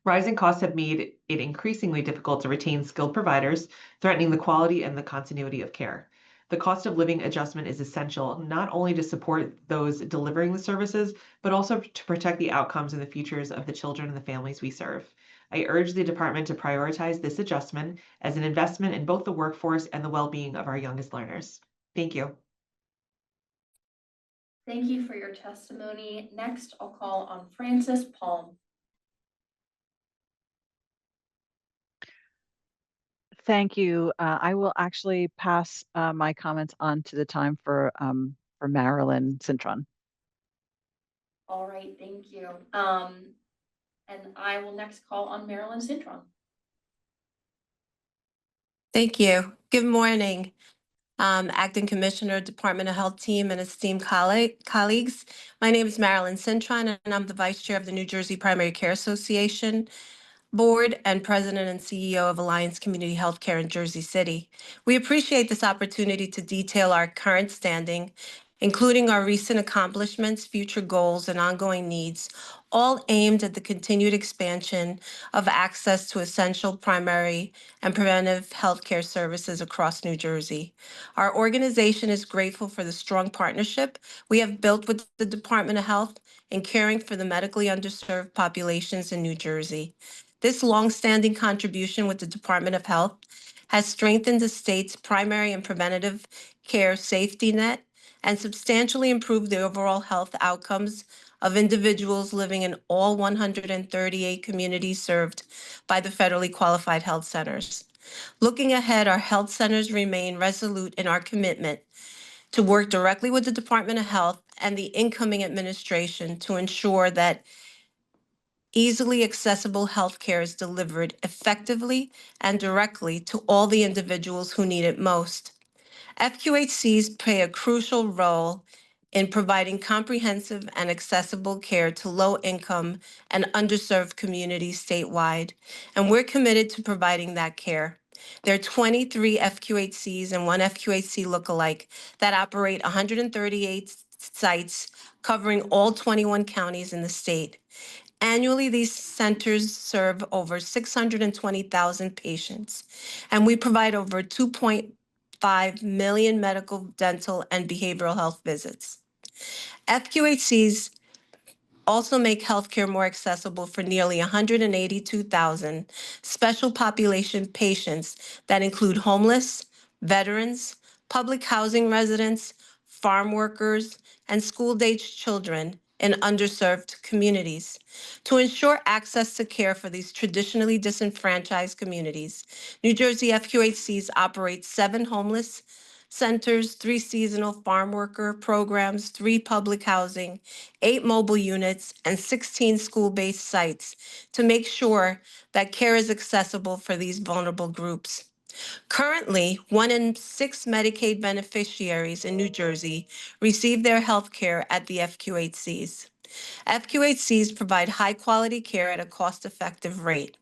Speaker 10: Rising costs have made it increasingly difficult to retain skilled providers, threatening the quality and the continuity of care. The cost of living adjustment is essential, not only to support those delivering the services, but also to protect the outcomes and the futures of the children and the families we serve. I urge the department to prioritize this adjustment as an investment in both the workforce and the well-being of our youngest learners. Thank you.
Speaker 1: Thank you for your testimony. Next, I'll call on Frances Palm.
Speaker 11: Thank you. I will actually pass my comments on to the time for Marilyn Cintron.
Speaker 1: All right, thank you. And I will next call on Marilyn Cintron.
Speaker 12: Thank you. Good morning, Acting Commissioner, Department of Health team, and esteemed colleagues. My name is Marilyn Cintron, and I'm the Vice Chair of the New Jersey Primary Care Association Board and President and CEO of Alliance Community Healthcare in Jersey City. We appreciate this opportunity to detail our current standing, including our recent accomplishments, future goals, and ongoing needs, all aimed at the continued expansion of access to essential primary and preventive healthcare services across New Jersey. Our organization is grateful for the strong partnership we have built with the Department of Health in caring for the medically underserved populations in New Jersey. This longstanding contribution with the Department of Health has strengthened the state's primary and preventative care safety net and substantially improved the overall health outcomes of individuals living in all 138 communities served by the federally qualified health centers. Looking ahead, our health centers remain resolute in our commitment to work directly with the Department of Health and the incoming administration to ensure that easily accessible health care is delivered effectively and directly to all the individuals who need it most. FQHCs play a crucial role in providing comprehensive and accessible care to low-income and underserved communities statewide, and we're committed to providing that care. There are 23 FQHCs and one FQHC lookalike that operate 138 sites covering all 21 counties in the state. Annually, these centers serve over 620,000 patients, and we provide over 2.5 million medical, dental, and behavioral health visits. FQHCs also make healthcare more accessible for nearly 182,000 special population patients that include homeless, veterans, public housing residents, farm workers, and school-aged children in underserved communities. To ensure access to care for these traditionally disenfranchised communities, New Jersey FQHCs operates 7 homeless centers, 3 seasonal farm worker programs, 3 public housing, 8 mobile units, and 16 school-based sites to make sure that care is accessible for these vulnerable groups. Currently, 1 in 6 Medicaid beneficiaries in New Jersey receive their health care at the FQHCs. FQHCs provide high-quality care at a cost-effective rate.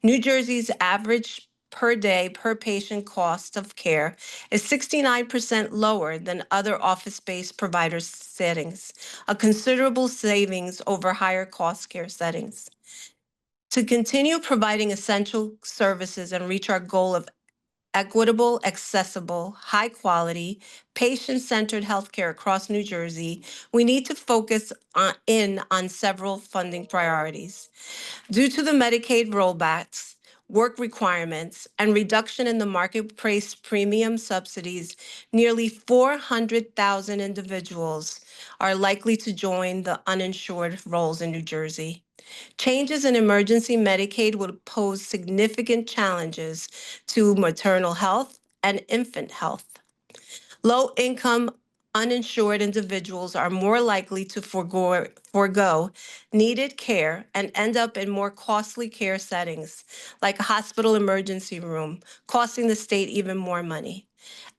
Speaker 12: New Jersey's average per day per patient cost of care is 69% lower than other office-based provider settings, a considerable savings over higher cost care settings. To continue providing essential services and reach our goal of equitable, accessible, high-quality, patient-centered healthcare across New Jersey, we need to focus on several funding priorities. Due to the Medicaid rollbacks, work requirements, and reduction in the marketplace premium subsidies, nearly 400,000 individuals are likely to join the uninsured rolls in New Jersey. Changes in emergency Medicaid would pose significant challenges to maternal health and infant health. Low-income, uninsured individuals are more likely to forego needed care and end up in more costly care settings, like a hospital emergency room, costing the state even more money.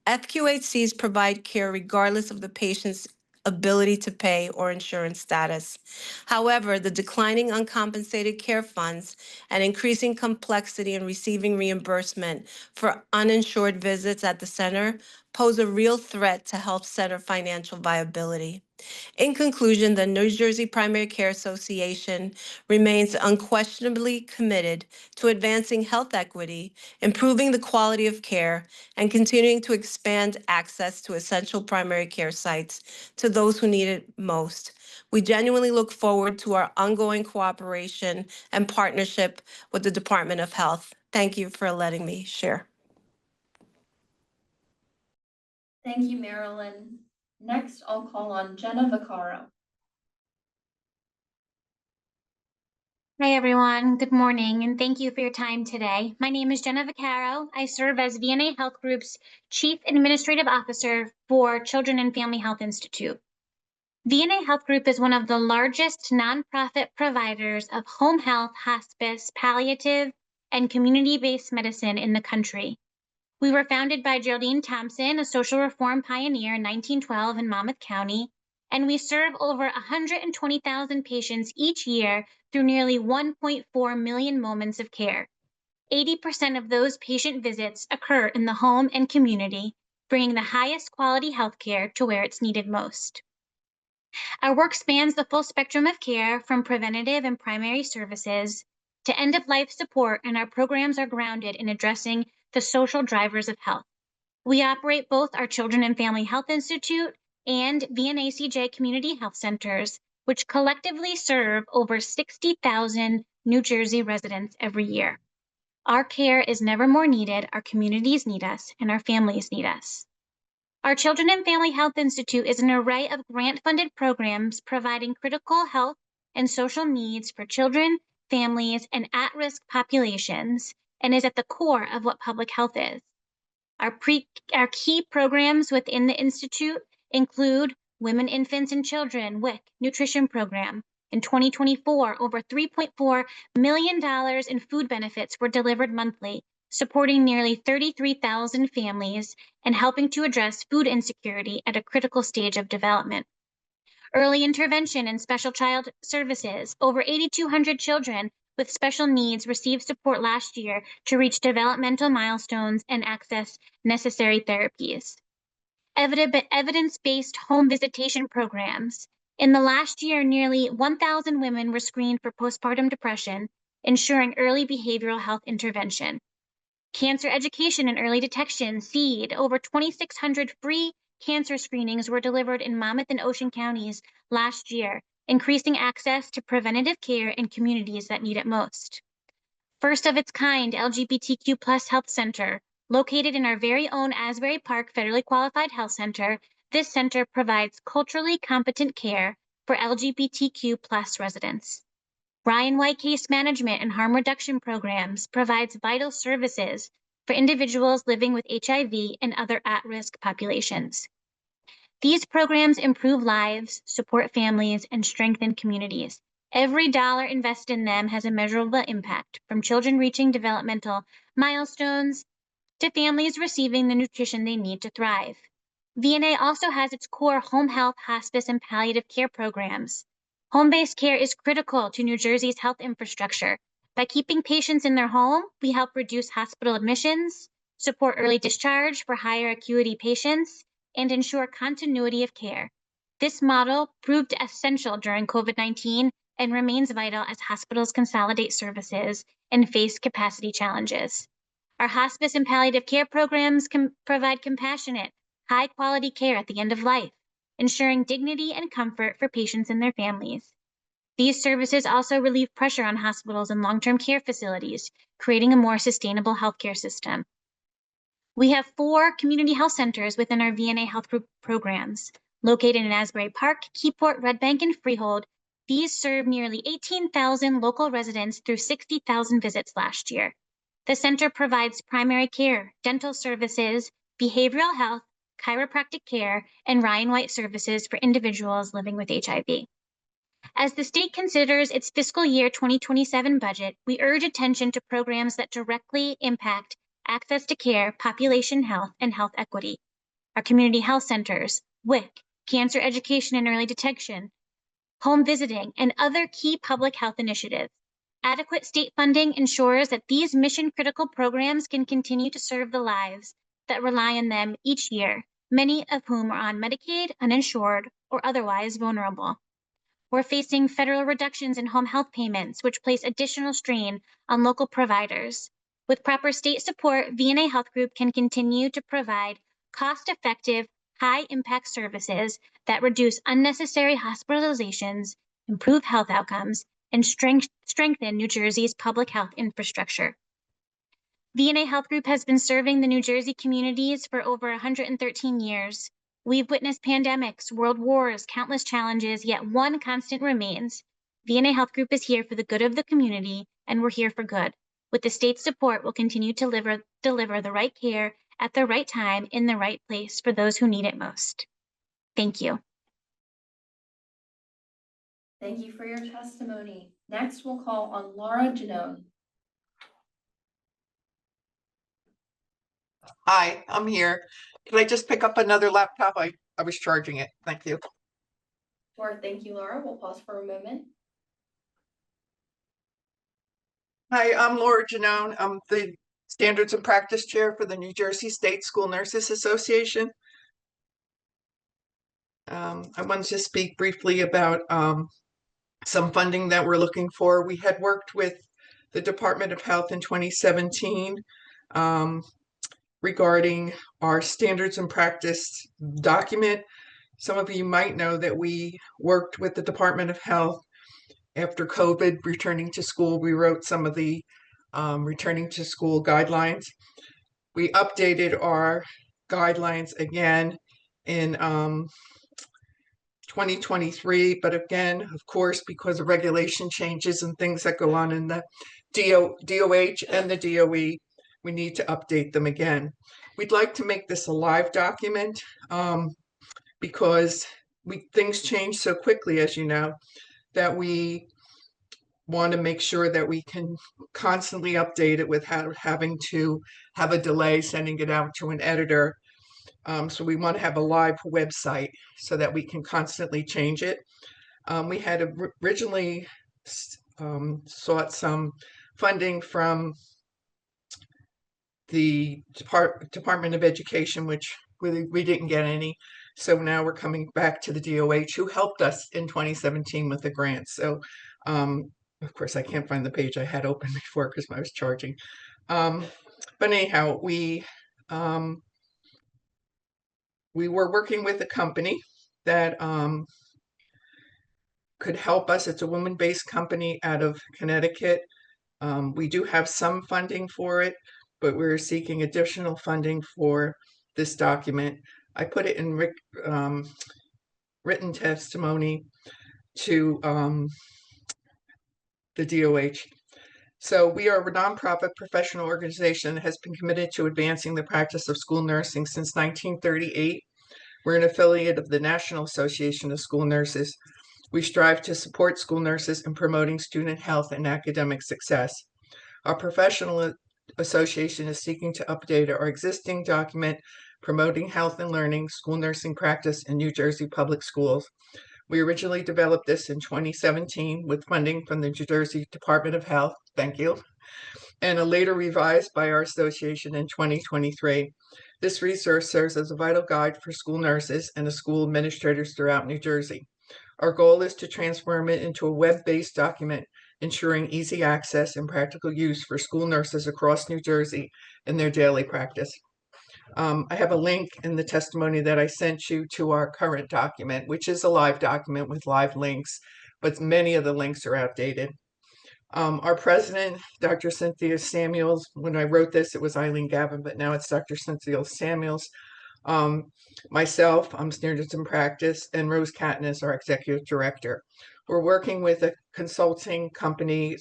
Speaker 12: FQHCs provide care regardless of the patient's ability to pay or insurance status. However, the declining uncompensated care funds and increasing complexity in receiving reimbursement for uninsured visits at the center pose a real threat to health center financial viability. In conclusion, the New Jersey Primary Care Association remains unquestionably committed to advancing health equity, improving the quality of care, and continuing to expand access to essential primary care sites to those who need it most. We genuinely look forward to our ongoing cooperation and partnership with the Department of Health. Thank you for letting me share.
Speaker 1: Thank you, Marilyn. Next, I'll call on Jenna Vaccaro.
Speaker 13: Hi, everyone. Good morning, and thank you for your time today. My name is Jenna Vaccaro. I serve as VNA Health Group's Chief Administrative Officer for Children and Family Health Institute. VNA Health Group is one of the largest nonprofit providers of home health, hospice, palliative, and community-based medicine in the country. We were founded by Geraldine Thompson, a social reform pioneer in 1912 in Monmouth County, and we serve over 120,000 patients each year through nearly 1.4 million moments of care. 80% of those patient visits occur in the home and community, bringing the highest quality healthcare to where it's needed most. Our work spans the full spectrum of care, from preventative and primary services to end-of-life support, and our programs are grounded in addressing the social drivers of health. We operate both our Children and Family Health Institute and VNACJ Community Health Centers, which collectively serve over 60,000 New Jersey residents every year. Our care is never more needed. Our communities need us, and our families need us. Our Children and Family Health Institute is an array of grant-funded programs providing critical health and social needs for children, families, and at-risk populations, and is at the core of what public health is. Our key programs within the Institute include Women, Infants, and Children WIC Nutrition Program. In 2024, over $3.4 million in food benefits were delivered monthly, supporting nearly 33,000 families and helping to address food insecurity at a critical stage of development. Early intervention and special child services. Over 8,200 children with special needs received support last year to reach developmental milestones and access necessary therapies. Evidence-based home visitation programs. In the last year, nearly 1,000 women were screened for postpartum depression, ensuring early behavioral health intervention. Cancer education and early detection, SEED. Over 2,600 free cancer screenings were delivered in Monmouth and Ocean counties last year, increasing access to preventative care in communities that need it most. First of its kind LGBTQ+ Health Center. Located in our very own Asbury Park Federally Qualified Health Center, this center provides culturally competent care for LGBTQ plus residents. Ryan White Case Management and Harm Reduction Programs provides vital services for individuals living with HIV and other at-risk populations. These programs improve lives, support families, and strengthen communities. Every dollar invested in them has a measurable impact, from children reaching developmental milestones to families receiving the nutrition they need to thrive. VNA also has its core home health, hospice, and palliative care programs. Home-based care is critical to New Jersey's health infrastructure. By keeping patients in their home, we help reduce hospital admissions, support early discharge for higher acuity patients, and ensure continuity of care. This model proved essential during COVID-19 and remains vital as hospitals consolidate services and face capacity challenges. Our hospice and palliative care programs can provide compassionate, high-quality care at the end of life, ensuring dignity and comfort for patients and their families. These services also relieve pressure on hospitals and long-term care facilities, creating a more sustainable healthcare system. We have 4 community health centers within our VNA Health Group programs. Located in Asbury Park, Keyport, Red Bank, and Freehold, these serve nearly 18,000 local residents through 60,000 visits last year. The center provides primary care, dental services, behavioral health, chiropractic care, and Ryan White services for individuals living with HIV. As the state considers its fiscal year 2027 budget, we urge attention to programs that directly impact access to care, population health, and health equity. Our community health centers, WIC, cancer education and early detection, home visiting, and other key public health initiatives. Adequate state funding ensures that these mission-critical programs can continue to serve the lives that rely on them each year, many of whom are on Medicaid, uninsured, or otherwise vulnerable. We're facing federal reductions in home health payments, which place additional strain on local providers. With proper state support, VNA Health Group can continue to provide cost-effective, high-impact services that reduce unnecessary hospitalizations, improve health outcomes, and strengthen New Jersey's public health infrastructure. VNA Health Group has been serving the New Jersey communities for over 113 years. We've witnessed pandemics, world wars, countless challenges, yet one constant remains. VNA Health Group is here for the good of the community, and we're here for good. With the state's support, we'll continue to deliver the right care at the right time in the right place for those who need it most. Thank you.
Speaker 1: Thank you for your testimony. Next, we'll call on Laura Janone.
Speaker 14: Hi, I'm here. Can I just pick up another laptop? I was charging it. Thank you.
Speaker 1: Sure, thank you, Laura. We'll pause for a moment.
Speaker 14: Hi, I'm Laura Janone. I'm the Standards and Practice Chair for the New Jersey State School Nurses Association. I wanted to speak briefly about some funding that we're looking for. We had worked with the Department of Health in 2017 regarding our standards and practice document. Some of you might know that we worked with the Department of Health after COVID, returning to school. We wrote some of the returning to school guidelines. We updated our guidelines again in 2023, but again, of course, because of regulation changes and things that go on in the DOH and the DOE, we need to update them again. We'd like to make this a live document because things change so quickly, as you know, that we want to make sure that we can constantly update it without having to have a delay sending it out to an editor. So we want to have a live website so that we can constantly change it. We had originally sought some funding from the Department of Education, which we didn't get any. So now we're coming back to the DOH, who helped us in 2017 with the grant. So of course, I can't find the page I had open before because I was charging. But anyhow, we were working with a company that could help us. It's a woman-based company out of Connecticut. We do have some funding for it, but we're seeking additional funding for this document. I put it in written testimony. to the DOH. So we are a nonprofit professional organization that has been committed to advancing the practice of school nursing since 1938. We're an affiliate of the National Association of School Nurses. We strive to support school nurses in promoting student health and academic success. Our professional association is seeking to update our existing document promoting health and learning school nursing practice in New Jersey public schools. We originally developed this in 2017 with funding from the New Jersey Department of Health, thank you, and later revised by our association in 2023. This resource serves as a vital guide for school nurses and the school administrators throughout New Jersey. Our goal is to transform it into a web-based document, ensuring easy access and practical use for school nurses across New Jersey in their daily practice. I have a link in the testimony that I sent you to our current document, which is a live document with live links, but many of the links are outdated. Our president, Dr. Cynthia Samuels, when I wrote this, it was Eileen Gavin, but now it's Dr. Cynthia Samuels. Myself, I'm standards in practice, and Rose Catton is our executive director. We're working with a consulting company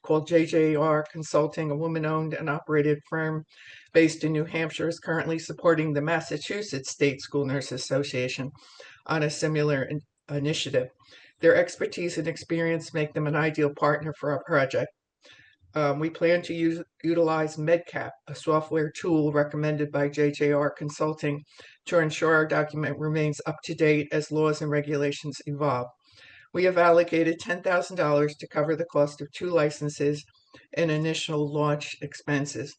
Speaker 14: called JJR Consulting, a woman-owned and operated firm based in New Hampshire, is currently supporting the Massachusetts State School Nurses Association on a similar initiative. Their expertise and experience make them an ideal partner for our project. We plan to utilize MedCap, a software tool recommended by JJR Consulting, to ensure our document remains up to date as laws and regulations evolve. We have allocated $10,000 to cover the cost of 2 licenses and initial launch expenses.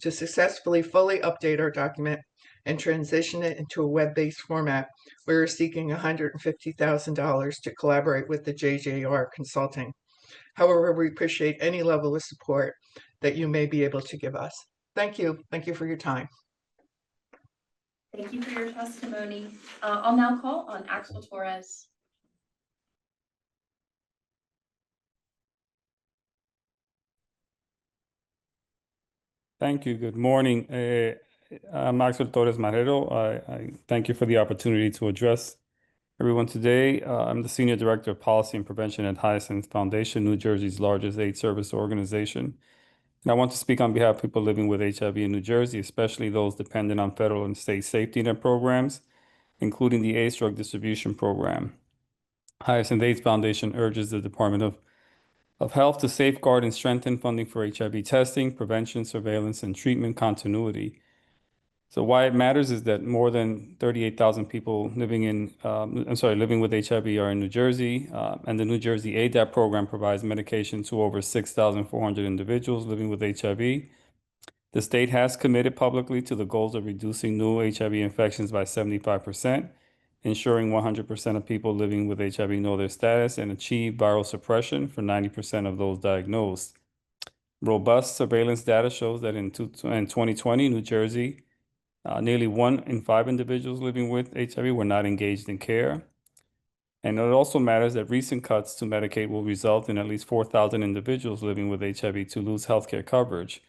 Speaker 14: To successfully fully update our document and transition it into a web-based format, we are seeking $150,000 to collaborate with the JJR Consulting. However, we appreciate any level of support that you may be able to give us. Thank you. Thank you for your time.
Speaker 1: Thank you for your testimony. I'll now call on Axel Torres.
Speaker 15: Thank you. Good morning. I'm Axel Torres Marrero. I thank you for the opportunity to address everyone today. I'm the Senior Director of Policy and Prevention at Hyacinth Foundation, New Jersey's largest AIDS service organization. And I want to speak on behalf of people living with HIV in New Jersey, especially those dependent on federal and state safety net programs, including the AIDS drug distribution program. Hyacinth AIDS Foundation urges the Department of Health to safeguard and strengthen funding for HIV testing, prevention, surveillance, and treatment continuity. So why it matters is that more than 38,000 people living with HIV are in New Jersey, and the New Jersey ADAP program provides medication to over 6,400 individuals living with HIV. The state has committed publicly to the goals of reducing new HIV infections by 75%, ensuring 100% of people living with HIV know their status, and achieve viral suppression for 90% of those diagnosed. Robust surveillance data shows that in 2020, New Jersey, nearly 1 in 5 individuals living with HIV were not engaged in care. And it also matters that recent cuts to Medicaid will result in at least 4,000 individuals living with HIV to lose healthcare coverage.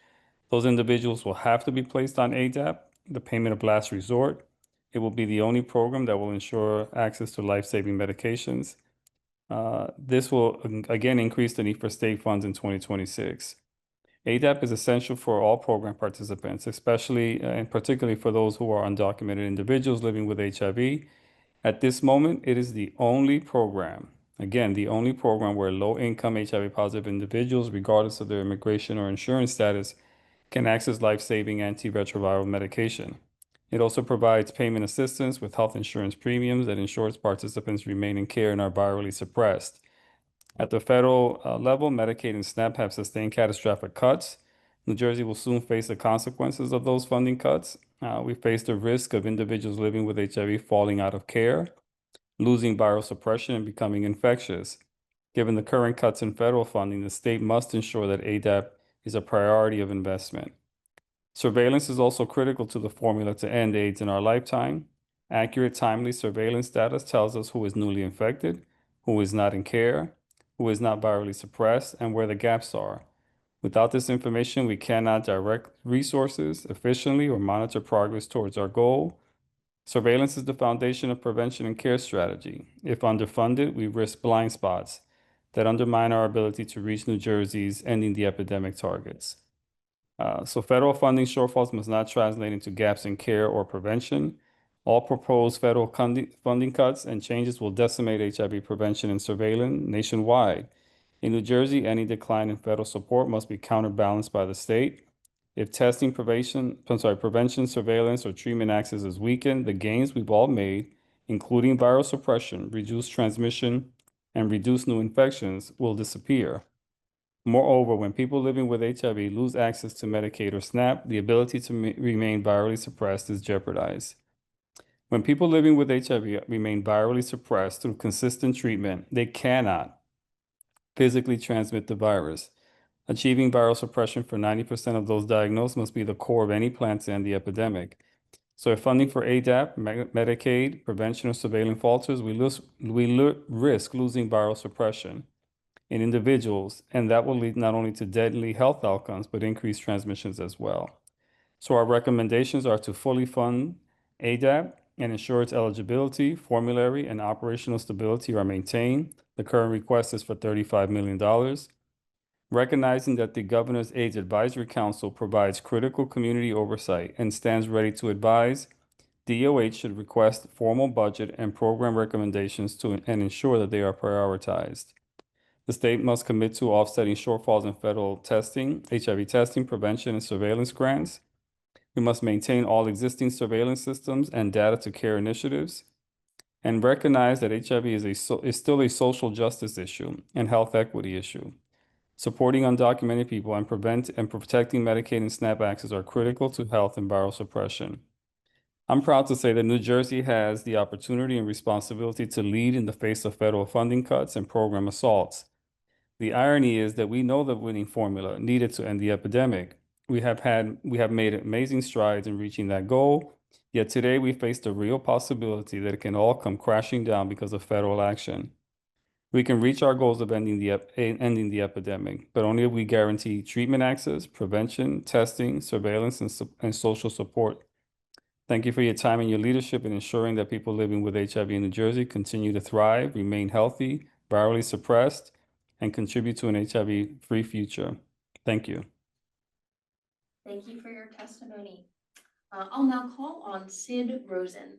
Speaker 15: Those individuals will have to be placed on ADAP, the payment of last resort. It will be the only program that will ensure access to life-saving medications. This will, again, increase the need for state funds in 2026. ADAP is essential for all program participants, especially and particularly for those who are undocumented individuals living with HIV. At this moment, it is the only program, again, the only program where low-income HIV-positive individuals, regardless of their immigration or insurance status, can access life-saving antiretroviral medication. It also provides payment assistance with health insurance premiums that ensures participants remain in care and are virally suppressed. At the federal level, Medicaid and SNAP have sustained catastrophic cuts. New Jersey will soon face the consequences of those funding cuts. We face the risk of individuals living with HIV falling out of care, losing viral suppression, and becoming infectious. Given the current cuts in federal funding, the state must ensure that ADAP is a priority of investment. Surveillance is also critical to the formula to end AIDS in our lifetime. Accurate, timely surveillance data tells us who is newly infected, who is not in care, who is not virally suppressed, and where the gaps are. Without this information, we cannot direct resources efficiently or monitor progress towards our goal Surveillance is the foundation of prevention and care strategy. If underfunded, we risk blind spots that undermine our ability to reach New Jersey's ending the epidemic targets. So federal funding shortfalls must not translate into gaps in care or prevention. All proposed federal funding cuts and changes will decimate HIV prevention and surveillance nationwide. In New Jersey, any decline in federal support must be counterbalanced by the state. If prevention, surveillance, or treatment access is weakened, the gains we've all made, including viral suppression, reduced transmission, and reduced new infections, will disappear. Moreover, when people living with HIV lose access to Medicaid or SNAP, the ability to remain virally suppressed is jeopardized. When people living with HIV remain virally suppressed through consistent treatment, they cannot physically transmit the virus. Achieving viral suppression for 90% of those diagnosed must be the core of any plan to end the epidemic. So if funding for ADAP, Medicaid, prevention, or surveillance falters, we risk losing viral suppression in individuals, and that will lead not only to deadly health outcomes, but increased transmissions as well. So our recommendations are to fully fund ADAP and ensure its eligibility, formulary, and operational stability are maintained. The current request is for $35 million. Recognizing that the Governor's AIDS Advisory Council provides critical community oversight and stands ready to advise, DOH should request formal budget and program recommendations and ensure that they are prioritized. The state must commit to offsetting shortfalls in federal testing, HIV testing, prevention, and surveillance grants. We must maintain all existing surveillance systems and data to care initiatives, and recognize that HIV is still a social justice issue and health equity issue. Supporting undocumented people and protecting Medicaid and SNAP access are critical to health and viral suppression. I'm proud to say that New Jersey has the opportunity and responsibility to lead in the face of federal funding cuts and program assaults. The irony is that we know the winning formula needed to end the epidemic. We have made amazing strides in reaching that goal, yet today we face the real possibility that it can all come crashing down because of federal action. We can reach our goals of ending the epidemic, but only if we guarantee treatment access, prevention, testing, surveillance, and social support. Thank you for your time and your leadership in ensuring that people living with HIV in New Jersey continue to thrive, remain healthy, virally suppressed, and contribute to an HIV-free future. Thank you.
Speaker 1: Thank you for your testimony. I'll now call on Sid Rosen.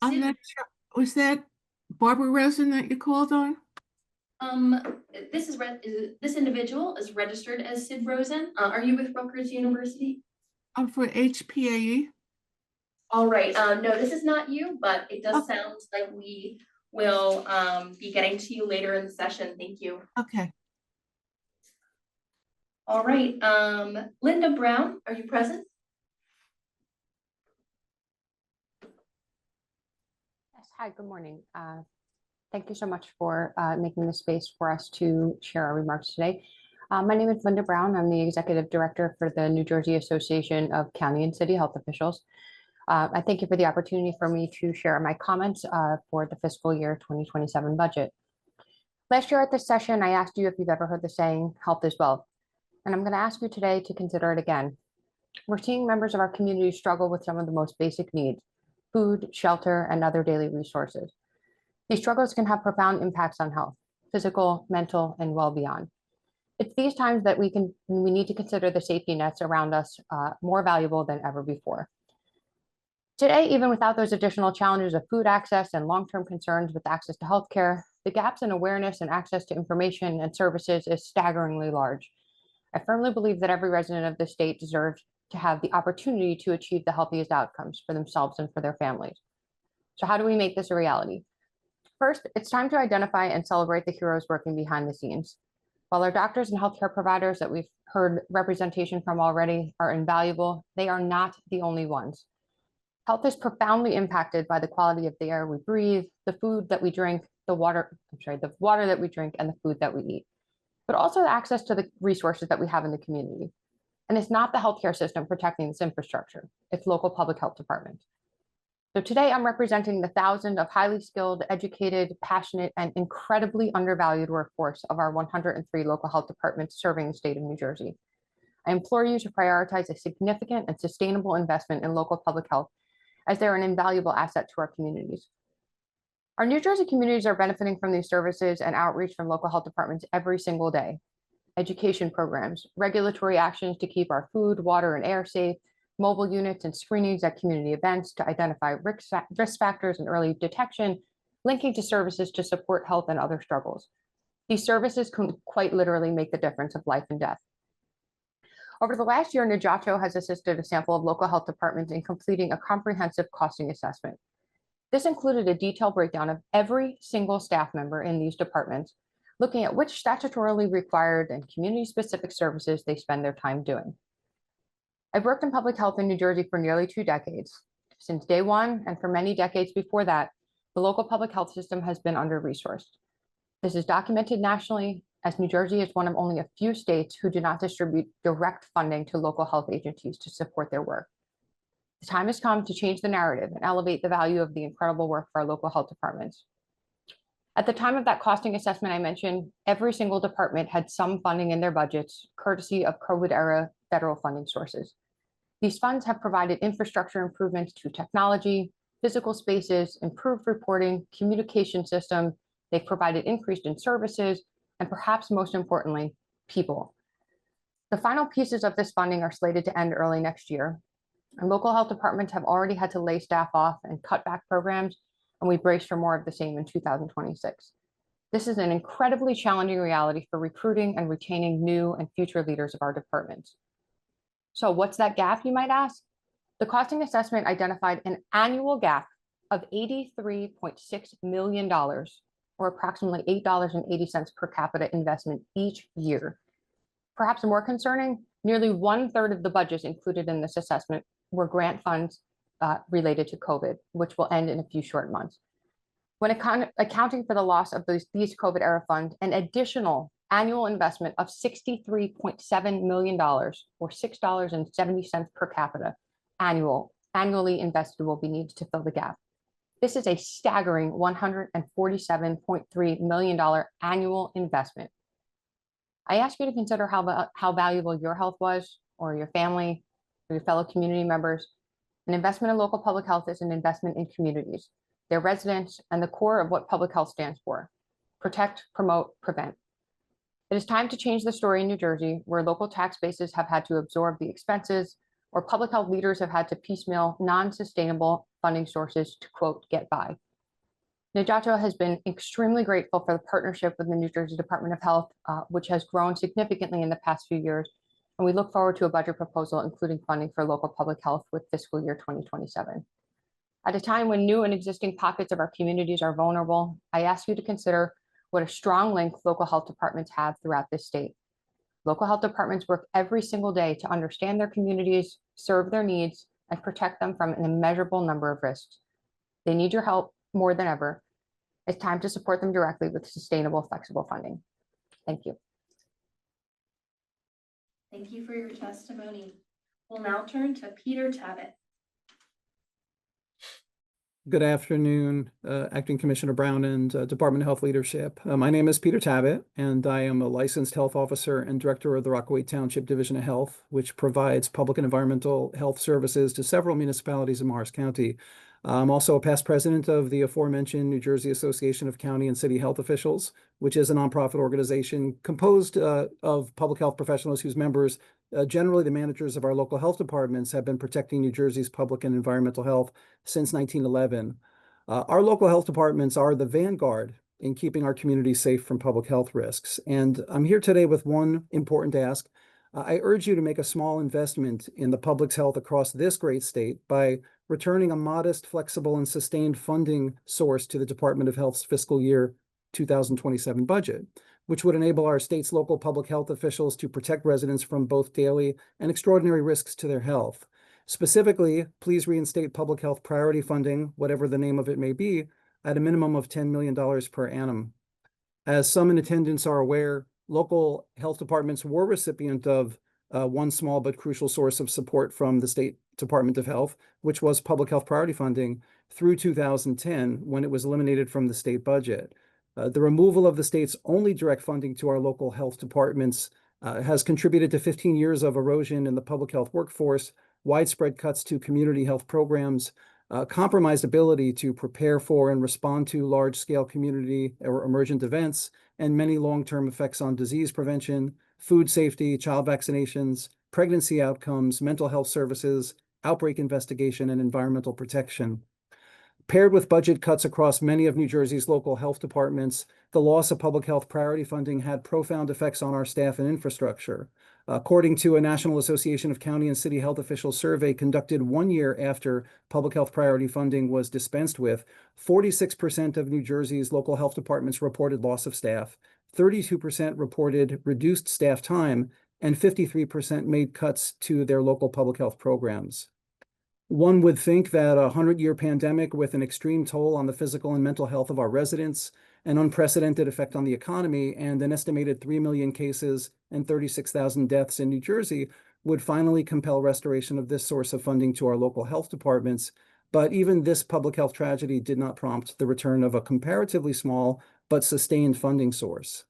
Speaker 16: I'm not sure. Was that Barbara Rosen that you called on?
Speaker 1: This individual is registered as Sid Rosen. Are you with Rutgers University?
Speaker 16: I'm for HPAE.
Speaker 1: All right. No, this is not you, but it does sound like we will be getting to you later in the session. Thank you.
Speaker 16: Okay.
Speaker 1: All right. Linda Brown, are you present?
Speaker 17: Yes. Hi, good morning. Thank you so much for making the space for us to share our remarks today. My name is Linda Brown. I'm the Executive Director for the New Jersey Association of County and City Health Officials. I thank you for the opportunity for me to share my comments for the fiscal year 2027 budget. Last year at this session, I asked you if you've ever heard the saying, health is wealth. And I'm going to ask you today to consider it again. We're seeing members of our community struggle with some of the most basic needs, food, shelter, and other daily resources. These struggles can have profound impacts on health, physical, mental, and well beyond. It's these times that we need to consider the safety nets around us more valuable than ever before. Today, even without those additional challenges of food access and long-term concerns with access to healthcare, the gaps in awareness and access to information and services is staggeringly large. I firmly believe that every resident of the state deserves to have the opportunity to achieve the healthiest outcomes for themselves and for their families. So how do we make this a reality? First, it's time to identify and celebrate the heroes working behind the scenes. While our doctors and healthcare providers that we've heard representation from already are invaluable, they are not the only ones. Health is profoundly impacted by the quality of the air we breathe, the food that we drink, the water that we drink, and the food that we eat, but also the access to the resources that we have in the community. And it's not the healthcare system protecting this infrastructure, it's local public health departments. So today I'm representing the thousands of highly skilled, educated, passionate, and incredibly undervalued workforce of our 103 local health departments serving the state of New Jersey. I implore you to prioritize a significant and sustainable investment in local public health, as they're an invaluable asset to our communities. Our New Jersey communities are benefiting from these services and outreach from local health departments every single day. Education programs, regulatory actions to keep our food, water, and air safe, mobile units and screenings at community events to identify risk factors and early detection, linking to services to support health and other struggles. These services can quite literally make the difference of life and death. Over the last year, NJDOH has assisted a sample of local health departments in completing a comprehensive costing assessment. This included a detailed breakdown of every single staff member in these departments, looking at which statutorily required and community-specific services they spend their time doing. I've worked in public health in New Jersey for nearly 2 decades. Since day one, and for many decades before that, the local public health system has been under-resourced. This is documented nationally, as New Jersey is one of only a few states who do not distribute direct funding to local health agencies to support their work. The time has come to change the narrative and elevate the value of the incredible work of our local health departments. At the time of that costing assessment I mentioned, every single department had some funding in their budgets, courtesy of COVID-era federal funding sources. These funds have provided infrastructure improvements to technology, physical spaces, improved reporting, communication system. They've provided increased in services, and perhaps most importantly, people. The final pieces of this funding are slated to end early next year. And local health departments have already had to lay staff off and cut back programs, and we brace for more of the same in 2026. This is an incredibly challenging reality for recruiting and retaining new and future leaders of our departments. So what's that gap, you might ask? The costing assessment identified an annual gap of $83.6 million, or approximately $8.80 per capita investment each year. Perhaps more concerning, nearly 1/3 of the budgets included in this assessment were grant funds related to COVID, which will end in a few short months. When accounting for the loss of these COVID-era funds, an additional annual investment of $63.7 million, or $6.70 per capita annually invested will be needed to fill the gap. This is a staggering $147.3 million annual investment. I ask you to consider how valuable your health was, or your family, or your fellow community members. An investment in local public health is an investment in communities, their residents, and the core of what public health stands for: protect, promote, prevent. It is time to change the story in New Jersey, where local tax bases have had to absorb the expenses, or public health leaders have had to piecemeal non-sustainable funding sources to, quote, get by. NJDOH has been extremely grateful for the partnership with the New Jersey Department of Health, which has grown significantly in the past few years. And we look forward to a budget proposal, including funding for local public health with fiscal year 2027. At a time when new and existing pockets of our communities are vulnerable, I ask you to consider what a strong link local health departments have throughout this state. Local health departments work every single day to understand their communities, serve their needs, and protect them from an immeasurable number of risks. They need your help more than ever. It's time to support them directly with sustainable, flexible funding. Thank you.
Speaker 1: Thank you for your testimony. We'll now turn to Peter Tabbitt.
Speaker 18: Good afternoon, Acting Commissioner Brown and Department of Health Leadership. My name is Peter Tabbitt, and I am a licensed health officer and director of the Rockaway Township Division of Health, which provides public and environmental health services to several municipalities in Morris County. I'm also a past president of the aforementioned New Jersey Association of County and City Health Officials, which is a nonprofit organization composed of public health professionals whose members, generally the managers of our local health departments, have been protecting New Jersey's public and environmental health since 1911. Our local health departments are the vanguard in keeping our communities safe from public health risks. And I'm here today with one important ask. I urge you to make a small investment in the public's health across this great state by returning a modest, flexible, and sustained funding source to the Department of Health's fiscal year 2027 budget, which would enable our state's local public health officials to protect residents from both daily and extraordinary risks to their health. Specifically, please reinstate public health priority funding, whatever the name of it may be, at a minimum of $10 million per annum. As some in attendance are aware, local health departments were recipient of one small but crucial source of support from the State Department of Health, which was public health priority funding through 2010, when it was eliminated from the state budget. The removal of the state's only direct funding to our local health departments has contributed to 15 years of erosion in the public health workforce, widespread cuts to community health programs, compromised ability to prepare for and respond to large-scale community or emergent events, and many long-term effects on disease prevention, food safety, child vaccinations, pregnancy outcomes, mental health services, outbreak investigation, and environmental protection. Paired with budget cuts across many of New Jersey's local health departments, the loss of public health priority funding had profound effects on our staff and infrastructure. According to a National Association of County and City Health Officials survey conducted 1 year after public health priority funding was dispensed with, 46% of New Jersey's local health departments reported loss of staff, 32% reported reduced staff time, and 53% made cuts to their local public health programs. One would think that a 100-year pandemic with an extreme toll on the physical and mental health of our residents, an unprecedented effect on the economy, and an estimated 3 million cases and 36,000 deaths in New Jersey would finally compel restoration of this source of funding to our local health departments. But even this public health tragedy did not prompt the return of a comparatively small but sustained funding source.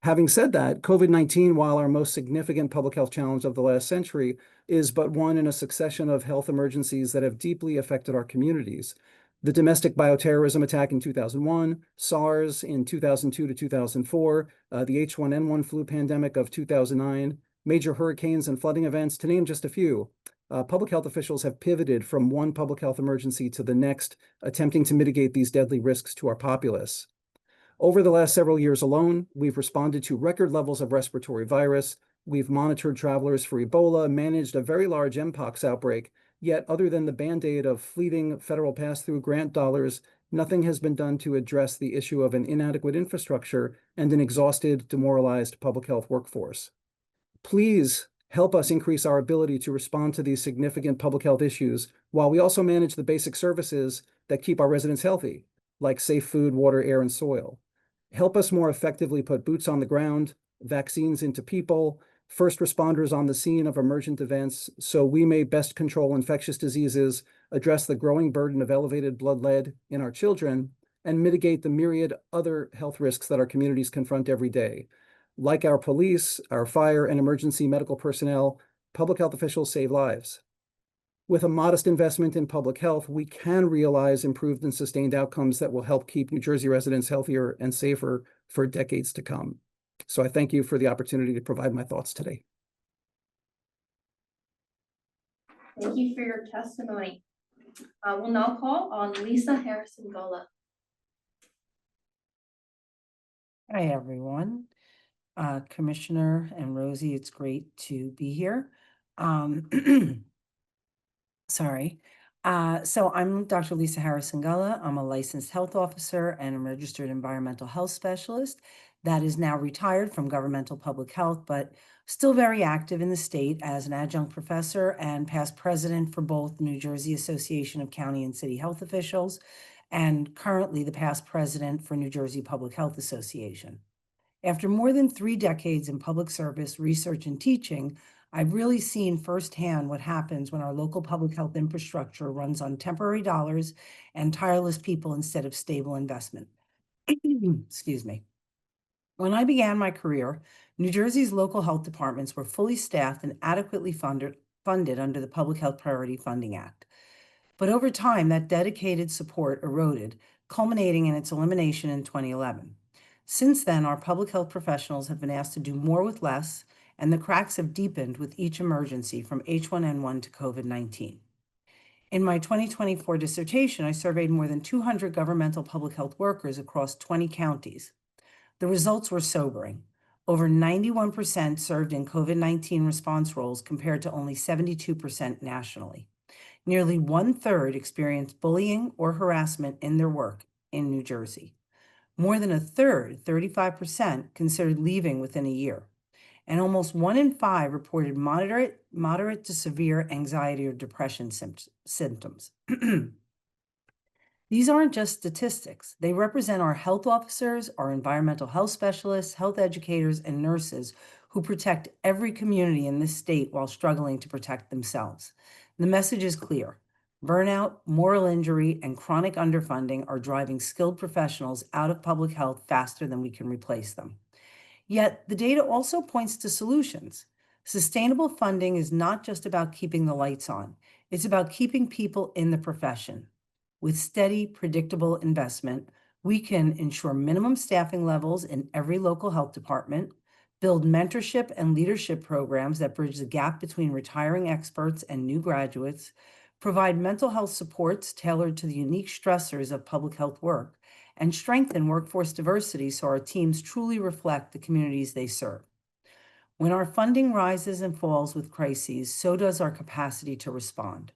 Speaker 18: Having said that, COVID-19, while our most significant public health challenge of the last century, is but one in a succession of health emergencies that have deeply affected our communities. The domestic bioterrorism attack in 2001, SARS in 2002 to 2004, the H1N1 flu pandemic of 2009, major hurricanes and flooding events, to name just a few. Public health officials have pivoted from one public health emergency to the next, attempting to mitigate these deadly risks to our populace. Over the last several years alone, we've responded to record levels of respiratory virus. We've monitored travelers for Ebola, managed a very large Mpox outbreak. Yet, other than the Band-Aid of fleeting federal pass-through grant dollars, nothing has been done to address the issue of an inadequate infrastructure and an exhausted, demoralized public health workforce. Please help us increase our ability to respond to these significant public health issues while we also manage the basic services that keep our residents healthy, like safe food, water, air, and soil. Help us more effectively put boots on the ground, vaccines into people, first responders on the scene of emergent events, so we may best control infectious diseases, address the growing burden of elevated blood lead in our children, and mitigate the myriad other health risks that our communities confront every day. Like our police, our fire and emergency medical personnel, public health officials save lives. With a modest investment in public health, we can realize improved and sustained outcomes that will help keep New Jersey residents healthier and safer for decades to come. So I thank you for the opportunity to provide my thoughts today.
Speaker 1: Thank you for your testimony. We'll now call on Lisa Harrison-Gola.
Speaker 19: Hi, everyone. Commissioner and Rosie, it's great to be here. Sorry. So I'm Dr. Lisa Harrison-Gola. I'm a licensed health officer and a registered environmental health specialist that is now retired from governmental public health, but still very active in the state as an adjunct professor and past president for both New Jersey Association of County and City Health Officials, and currently the past president for New Jersey Public Health Association. After more than 3 decades in public service, research, and teaching, I've really seen firsthand what happens when our local public health infrastructure runs on temporary dollars and tireless people instead of stable investment. Excuse me. When I began my career, New Jersey's local health departments were fully staffed and adequately funded under the Public Health Priority Funding Act. But over time, that dedicated support eroded, culminating in its elimination in 2011. Since then, our public health professionals have been asked to do more with less, and the cracks have deepened with each emergency from H1N1 to COVID-19. In my 2024 dissertation, I surveyed more than 200 governmental public health workers across 20 counties. The results were sobering. Over 91% served in COVID-19 response roles compared to only 72% nationally. Nearly 1/3 experienced bullying or harassment in their work in New Jersey. More than 1/3, 35%, considered leaving within a year. And almost 1 in 5 reported moderate to severe anxiety or depression symptoms. These aren't just statistics. They represent our health officers, our environmental health specialists, health educators, and nurses who protect every community in this state while struggling to protect themselves. The message is clear. Burnout, moral injury, and chronic underfunding are driving skilled professionals out of public health faster than we can replace them. Yet, the data also points to solutions. Sustainable funding is not just about keeping the lights on, it's about keeping people in the profession. With steady, predictable investment, we can ensure minimum staffing levels in every local health department, build mentorship and leadership programs that bridge the gap between retiring experts and new graduates, provide mental health supports tailored to the unique stressors of public health work, and strengthen workforce diversity so our teams truly reflect the communities they serve. When our funding rises and falls with crises, so does our capacity to respond.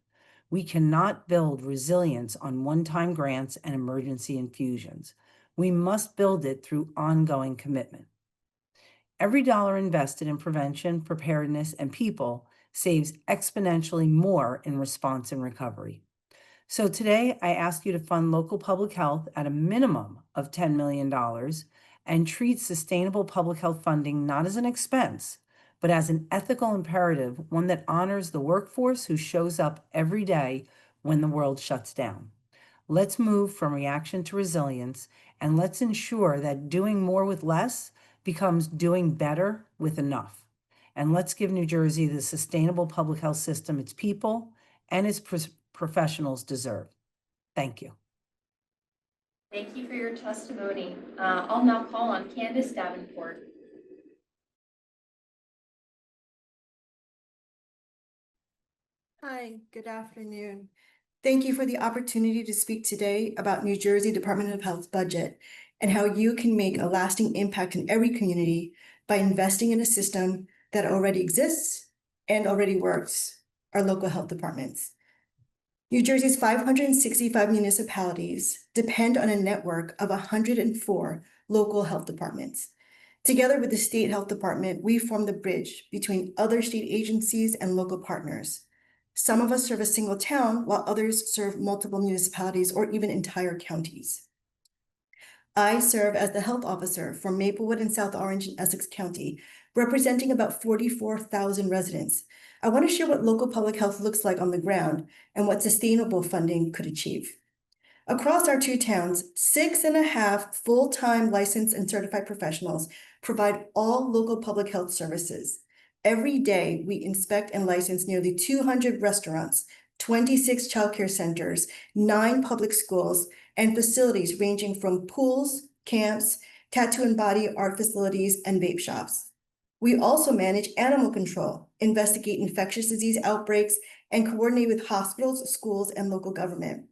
Speaker 19: We cannot build resilience on one-time grants and emergency infusions. We must build it through ongoing commitment. Every dollar invested in prevention, preparedness, and people saves exponentially more in response and recovery. So today, I ask you to fund local public health at a minimum of $10 million and treat sustainable public health funding not as an expense, but as an ethical imperative, one that honors the workforce who shows up every day when the world shuts down. Let's move from reaction to resilience, and let's ensure that doing more with less becomes doing better with enough. And let's give New Jersey the sustainable public health system its people and its professionals deserve. Thank you.
Speaker 1: Thank you for your testimony. I'll now call on Candace Davenport.
Speaker 20: Hi, good afternoon. Thank you for the opportunity to speak today about New Jersey Department of Health budget and how you can make a lasting impact in every community by investing in a system that already exists and already works, our local health departments. New Jersey's 565 municipalities depend on a network of 104 local health departments. Together with the state health department, we form the bridge between other state agencies and local partners. Some of us serve a single town, while others serve multiple municipalities or even entire counties. I serve as the health officer for Maplewood and South Orange in Essex County, representing about 44,000 residents. I want to share what local public health looks like on the ground and what sustainable funding could achieve. Across our two towns, 6.5 full-time licensed and certified professionals provide all local public health services. Every day, we inspect and license nearly 200 restaurants, 26 childcare centers, 9 public schools, and facilities ranging from pools, camps, tattoo and body art facilities, and vape shops. We also manage animal control, investigate infectious disease outbreaks, and coordinate with hospitals, schools, and local government.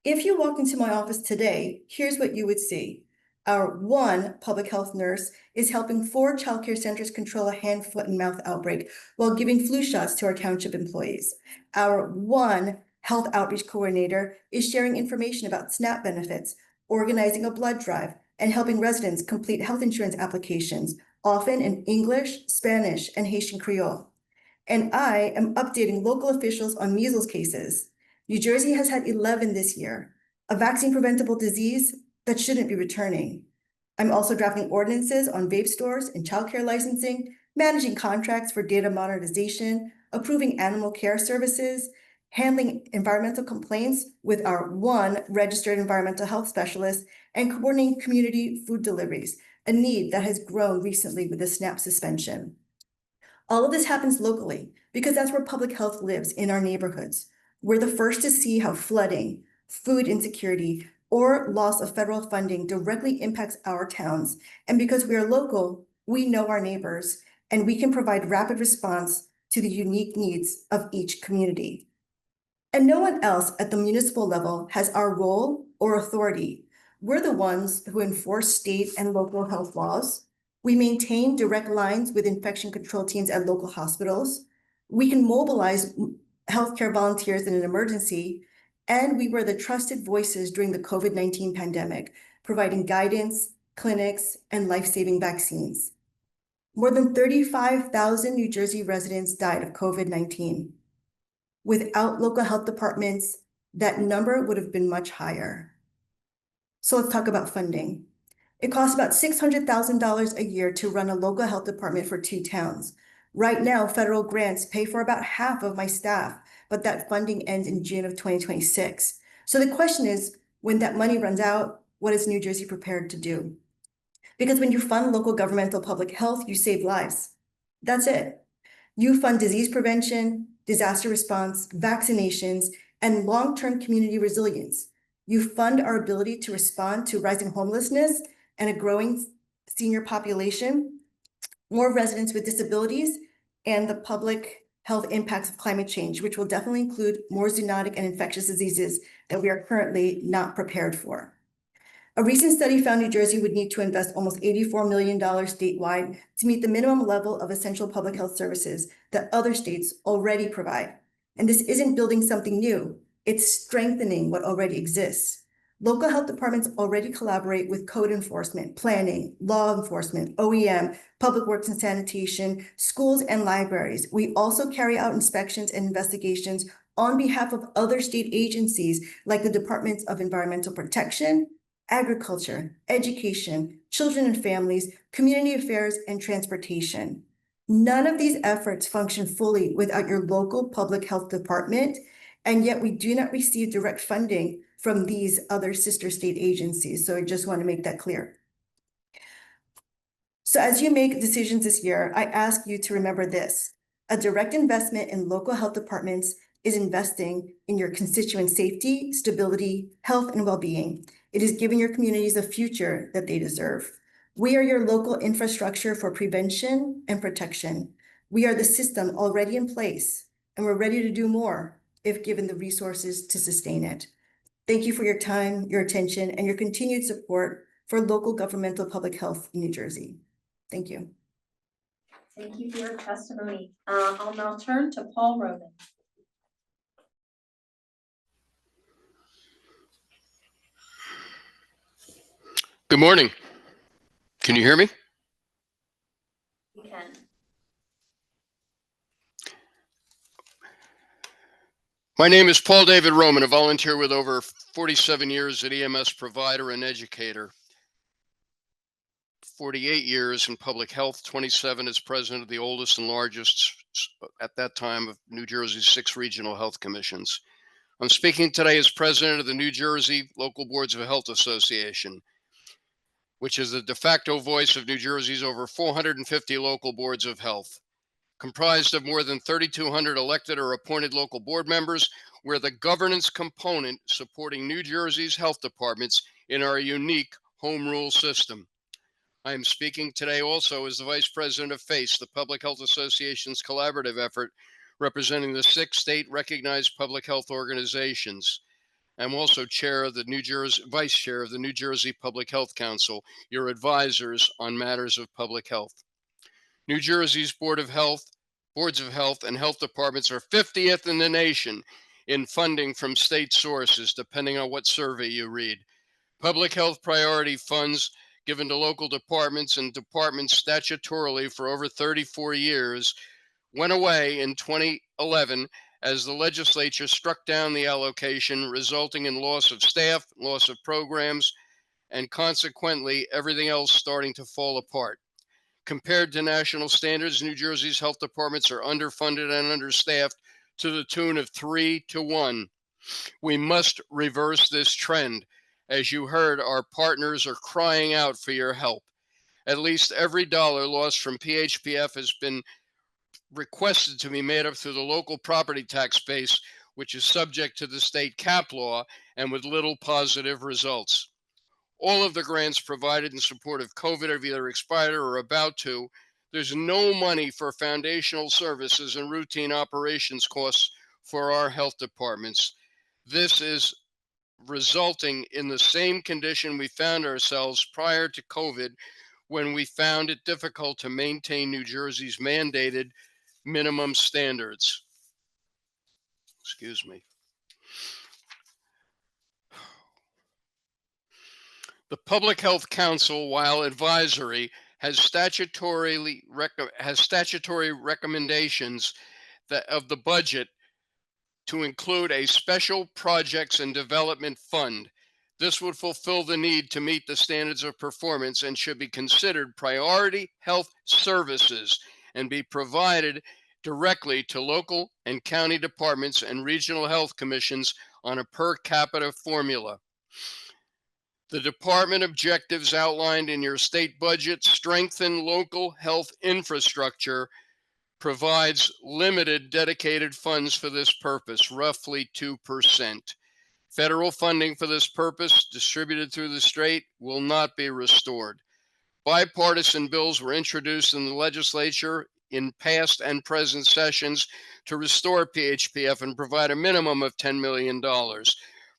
Speaker 20: If you walk into my office today, here's what you would see. Our one public health nurse is helping 4 childcare centers control a hand, foot, and mouth outbreak while giving flu shots to our township employees. Our one health outreach coordinator is sharing information about SNAP benefits, organizing a blood drive, and helping residents complete health insurance applications, often in English, Spanish, and Haitian Creole. And I am updating local officials on measles cases. New Jersey has had 11 this year, a vaccine preventable disease that shouldn't be returning. I'm also drafting ordinances on vape stores and childcare licensing, managing contracts for data modernization, approving animal care services, handling environmental complaints with our one registered environmental health specialist, and coordinating community food deliveries, a need that has grown recently with the SNAP suspension. All of this happens locally because that's where public health lives, in our neighborhoods. We're the first to see how flooding, food insecurity, or loss of federal funding directly impacts our towns. And because we are local, we know our neighbors, and we can provide rapid response to the unique needs of each community. And no one else at the municipal level has our role or authority. We're the ones who enforce state and local health laws. We maintain direct lines with infection control teams at local hospitals. We can mobilize healthcare volunteers in an emergency, and we were the trusted voices during the COVID-19 pandemic, providing guidance, clinics, and life-saving vaccines. More than 35,000 New Jersey residents died of COVID-19. Without local health departments, that number would have been much higher. So let's talk about funding. It costs about $600,000 a year to run a local health department for 2 towns. Right now, federal grants pay for about half of my staff, but that funding ends in June of 2026. So the question is, when that money runs out, what is New Jersey prepared to do? Because when you fund local governmental public health, you save lives. That's it. You fund disease prevention, disaster response, vaccinations, and long-term community resilience. You fund our ability to respond to rising homelessness and a growing senior population, more residents with disabilities, and the public health impacts of climate change, which will definitely include more zoonotic and infectious diseases that we are currently not prepared for. A recent study found New Jersey would need to invest almost $84 million statewide to meet the minimum level of essential public health services that other states already provide. And this isn't building something new, it's strengthening what already exists. Local health departments already collaborate with code enforcement, planning, law enforcement, OEM, public works and sanitation, schools and libraries. We also carry out inspections and investigations on behalf of other state agencies like the Departments of Environmental Protection, Agriculture, Education, Children and Families, Community Affairs, and Transportation. None of these efforts function fully without your local public health department, and yet we do not receive direct funding from these other sister state agencies. So I just want to make that clear. So as you make decisions this year, I ask you to remember this. A direct investment in local health departments is investing in your constituent safety, stability, health, and well-being. It is giving your communities a future that they deserve. We are your local infrastructure for prevention and protection. We are the system already in place, and we're ready to do more if given the resources to sustain it. Thank you for your time, your attention, and your continued support for local governmental public health in New Jersey. Thank you.
Speaker 1: Thank you for your testimony. I'll now turn to Paul Roman.
Speaker 21: Good morning. Can you hear me?
Speaker 1: You can.
Speaker 21: My name is Paul David Roman, a volunteer with over 47 years at EMS provider and educator. 48 years in public health, 27 as president of the oldest and largest at that time of New Jersey's 6 regional health commissions. I'm speaking today as president of the New Jersey Local Boards of Health Association, which is the de facto voice of New Jersey's over 450 local boards of health. Comprised of more than 3,200 elected or appointed local board members, we're the governance component supporting New Jersey's health departments in our unique home rule system. I am speaking today also as the Vice President of FACE, the Public Health Association's collaborative effort representing the 6 state recognized public health organizations. I'm also Vice Chair of the New Jersey Public Health Council, your advisors on matters of public health. New Jersey's boards of health and health departments are 50th in the nation in funding from state sources, depending on what survey you read. Public health priority funds given to local departments and departments statutorily for over 34 years went away in 2011 as the legislature struck down the allocation, resulting in loss of staff, loss of programs, and consequently everything else starting to fall apart. Compared to national standards, New Jersey's health departments are underfunded and understaffed to the tune of 3-1. We must reverse this trend. As you heard, our partners are crying out for your help. At least every dollar lost from PHPF has been requested to be made up through the local property tax base, which is subject to the state cap law and with little positive results. All of the grants provided in support of COVID have either expired or are about to. There's no money for foundational services and routine operations costs for our health departments. This is resulting in the same condition we found ourselves prior to COVID, when we found it difficult to maintain New Jersey's mandated minimum standards. Excuse me. The Public Health Council, while advisory, has statutory recommendations of the budget to include a special projects and development fund. This would fulfill the need to meet the standards of performance and should be considered priority health services and be provided directly to local and county departments and regional health commissions on a per capita formula. The department objectives outlined in your state budget strengthen local health infrastructure, provides limited dedicated funds for this purpose, roughly 2%. Federal funding for this purpose, distributed through the state, will not be restored. Bipartisan bills were introduced in the legislature in past and present sessions to restore PHPF and provide a minimum of $10 million.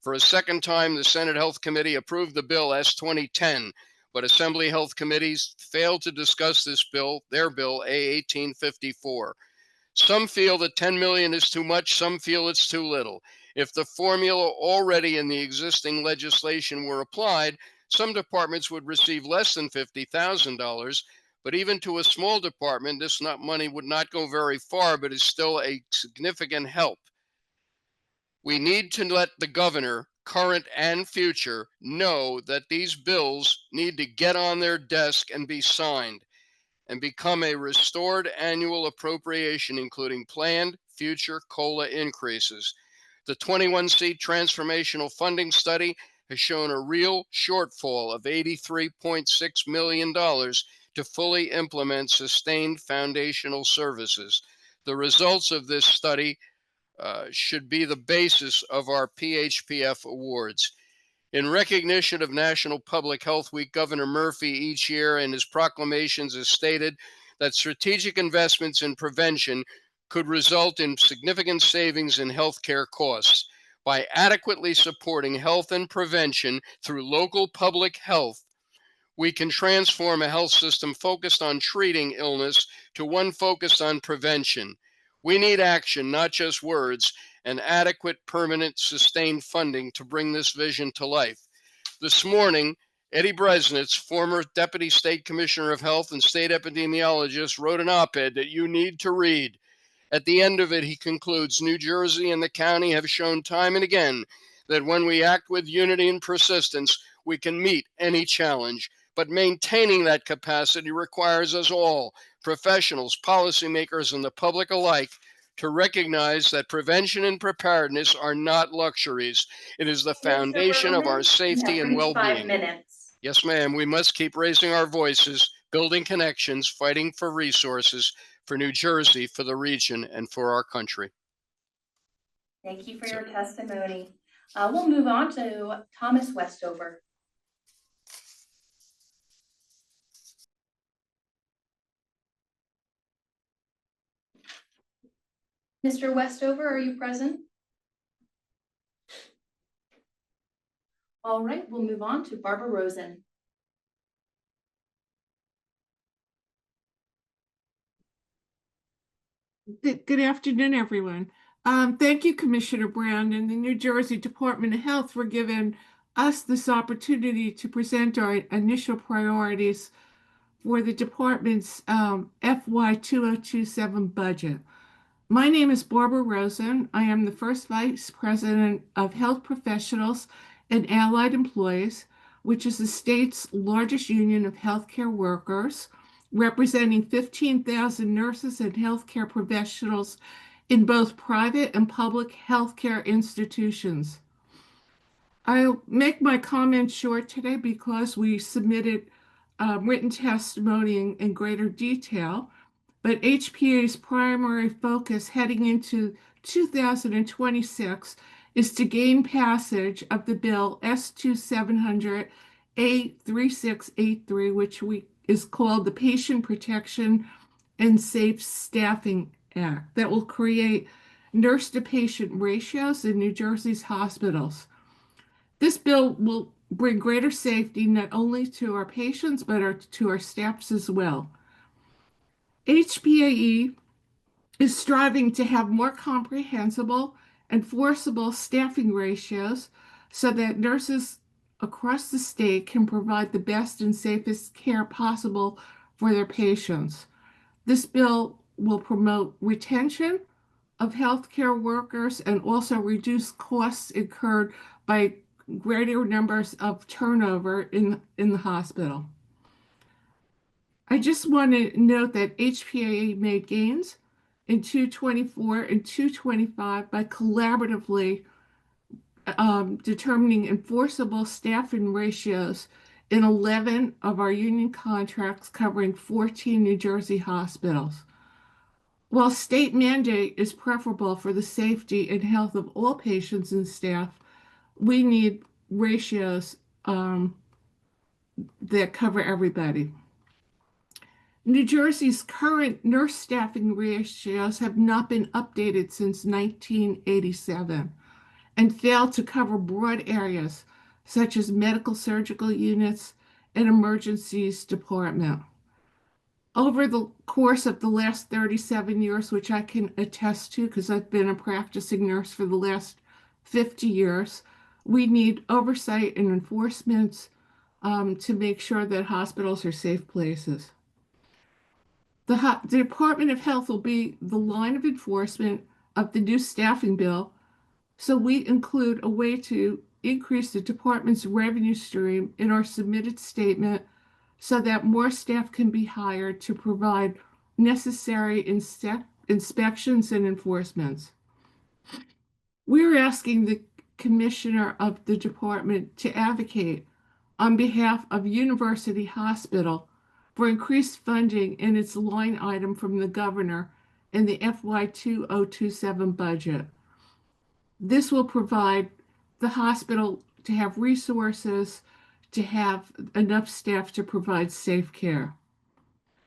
Speaker 21: For a second time, the Senate Health Committee approved the bill S-2010, but Assembly Health Committees failed to discuss this bill, their bill A-1854. Some feel that 10 million is too much, some feel it's too little. If the formula already in the existing legislation were applied, some departments would receive less than $50,000, but even to a small department, this money would not go very far, but is still a significant help. We need to let the governor, current and future, know that these bills need to get on their desk and be signed and become a restored annual appropriation, including planned future COLA increases. The 21C transformational funding study has shown a real shortfall of $83.6 million to fully implement sustained foundational services. The results of this study should be the basis of our PHPF awards. In recognition of National Public Health Week, Governor Murphy each year in his proclamations has stated that strategic investments in prevention could result in significant savings in healthcare costs. By adequately supporting health and prevention through local public health, we can transform a health system focused on treating illness to one focused on prevention. We need action, not just words, and adequate, permanent, sustained funding to bring this vision to life. This morning, Eddie Bresnitz, former Deputy State Commissioner of Health and state epidemiologist, wrote an op-ed that you need to read. At the end of it, he concludes, New Jersey and the county have shown time and again that when we act with unity and persistence, we can meet any challenge. But maintaining that capacity requires us all, professionals, policymakers, and the public alike, to recognize that prevention and preparedness are not luxuries. It is the foundation of our safety and well-being.
Speaker 1: 5 minutes.
Speaker 21: Yes, ma'am. We must keep raising our voices, building connections, fighting for resources for New Jersey, for the region, and for our country.
Speaker 1: Thank you for your testimony. We'll move on to Thomas Westover. Mr. Westover, are you present? All right, we'll move on to Barbara Rosen.
Speaker 16: Good afternoon, everyone. Thank you, Commissioner Brown and the New Jersey Department of Health for giving us this opportunity to present our initial priorities for the department's FY 2027 budget. My name is Barbara Rosen. I am the first Vice President of Health Professionals and Allied Employees, which is the state's largest union of healthcare workers, representing 15,000 nurses and healthcare professionals in both private and public healthcare institutions. I'll make my comments short today because we submitted written testimony in greater detail. But HPA's primary focus heading into 2026 is to gain passage of the bill S-2700 A3683, which is called the Patient Protection and Safe Staffing Act, that will create nurse-to-patient ratios in New Jersey's hospitals. This bill will bring greater safety not only to our patients, but to our staffs as well. HPAE is striving to have more comprehensible and forcible staffing ratios so that nurses across the state can provide the best and safest care possible for their patients. This bill will promote retention of healthcare workers and also reduce costs incurred by greater numbers of turnover in the hospital. I just want to note that HPAE made gains in 224 and 225 by collaboratively determining enforceable staffing ratios in 11 of our union contracts covering 14 New Jersey hospitals. While state mandate is preferable for the safety and health of all patients and staff, we need ratios that cover everybody. New Jersey's current nurse staffing ratios have not been updated since 1987 and fail to cover broad areas such as medical surgical units and emergencies department. Over the course of the last 37 years, which I can attest to because I've been a practicing nurse for the last 50 years, we need oversight and enforcement to make sure that hospitals are safe places. The Department of Health will be the line of enforcement of the new staffing bill, so we include a way to increase the department's revenue stream in our submitted statement so that more staff can be hired to provide necessary inspections and enforcements. We're asking the commissioner of the department to advocate on behalf of University Hospital for increased funding in its line item from the governor in the FY 2027 budget. This will provide the hospital to have resources to have enough staff to provide safe care.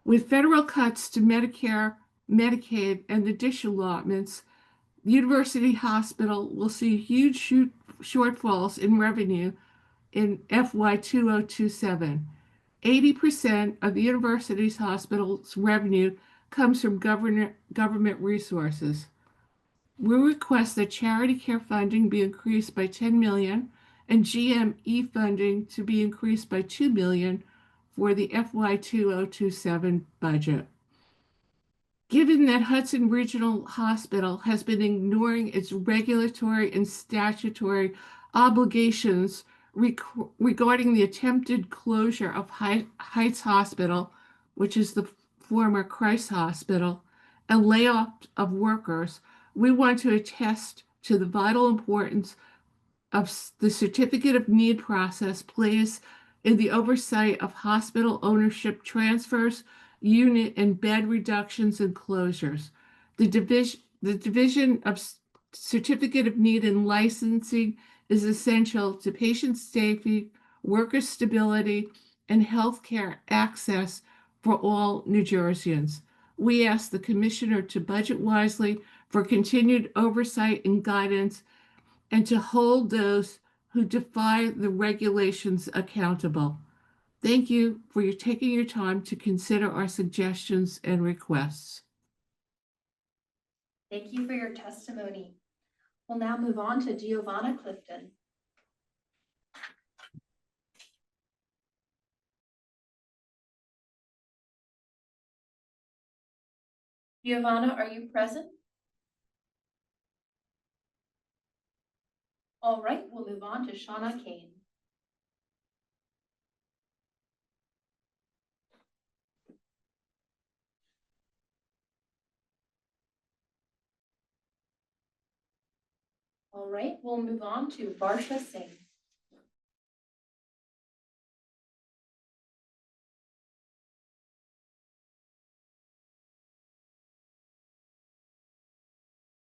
Speaker 16: With federal cuts to Medicare, Medicaid, and the DSH allotments, University Hospital will see huge shortfalls in revenue in FY 2027. 80% of the university's hospital's revenue comes from government resources. We request that charity care funding be increased by $10 million and GME funding to be increased by $2 million for the FY 2027 budget. Given that Hudson Regional Hospital has been ignoring its regulatory and statutory obligations regarding the attempted closure of Heights Hospital, which is the former Christ Hospital, and layoff of workers, we want to attest to the vital importance of the certificate of need process plays in the oversight of hospital ownership transfers, unit and bed reductions and closures. The division of certificate of need and licensing is essential to patient safety, worker stability, and healthcare access for all New Jerseyans. We ask the commissioner to budget wisely for continued oversight and guidance and to hold those who defy the regulations accountable. Thank you for taking your time to consider our suggestions and requests.
Speaker 1: Thank you for your testimony. We'll now move on to Giovanna Clifton. Giovanna, are you present? All right, we'll move on to Shauna Kane. All right, we'll move on to Varsha Singh.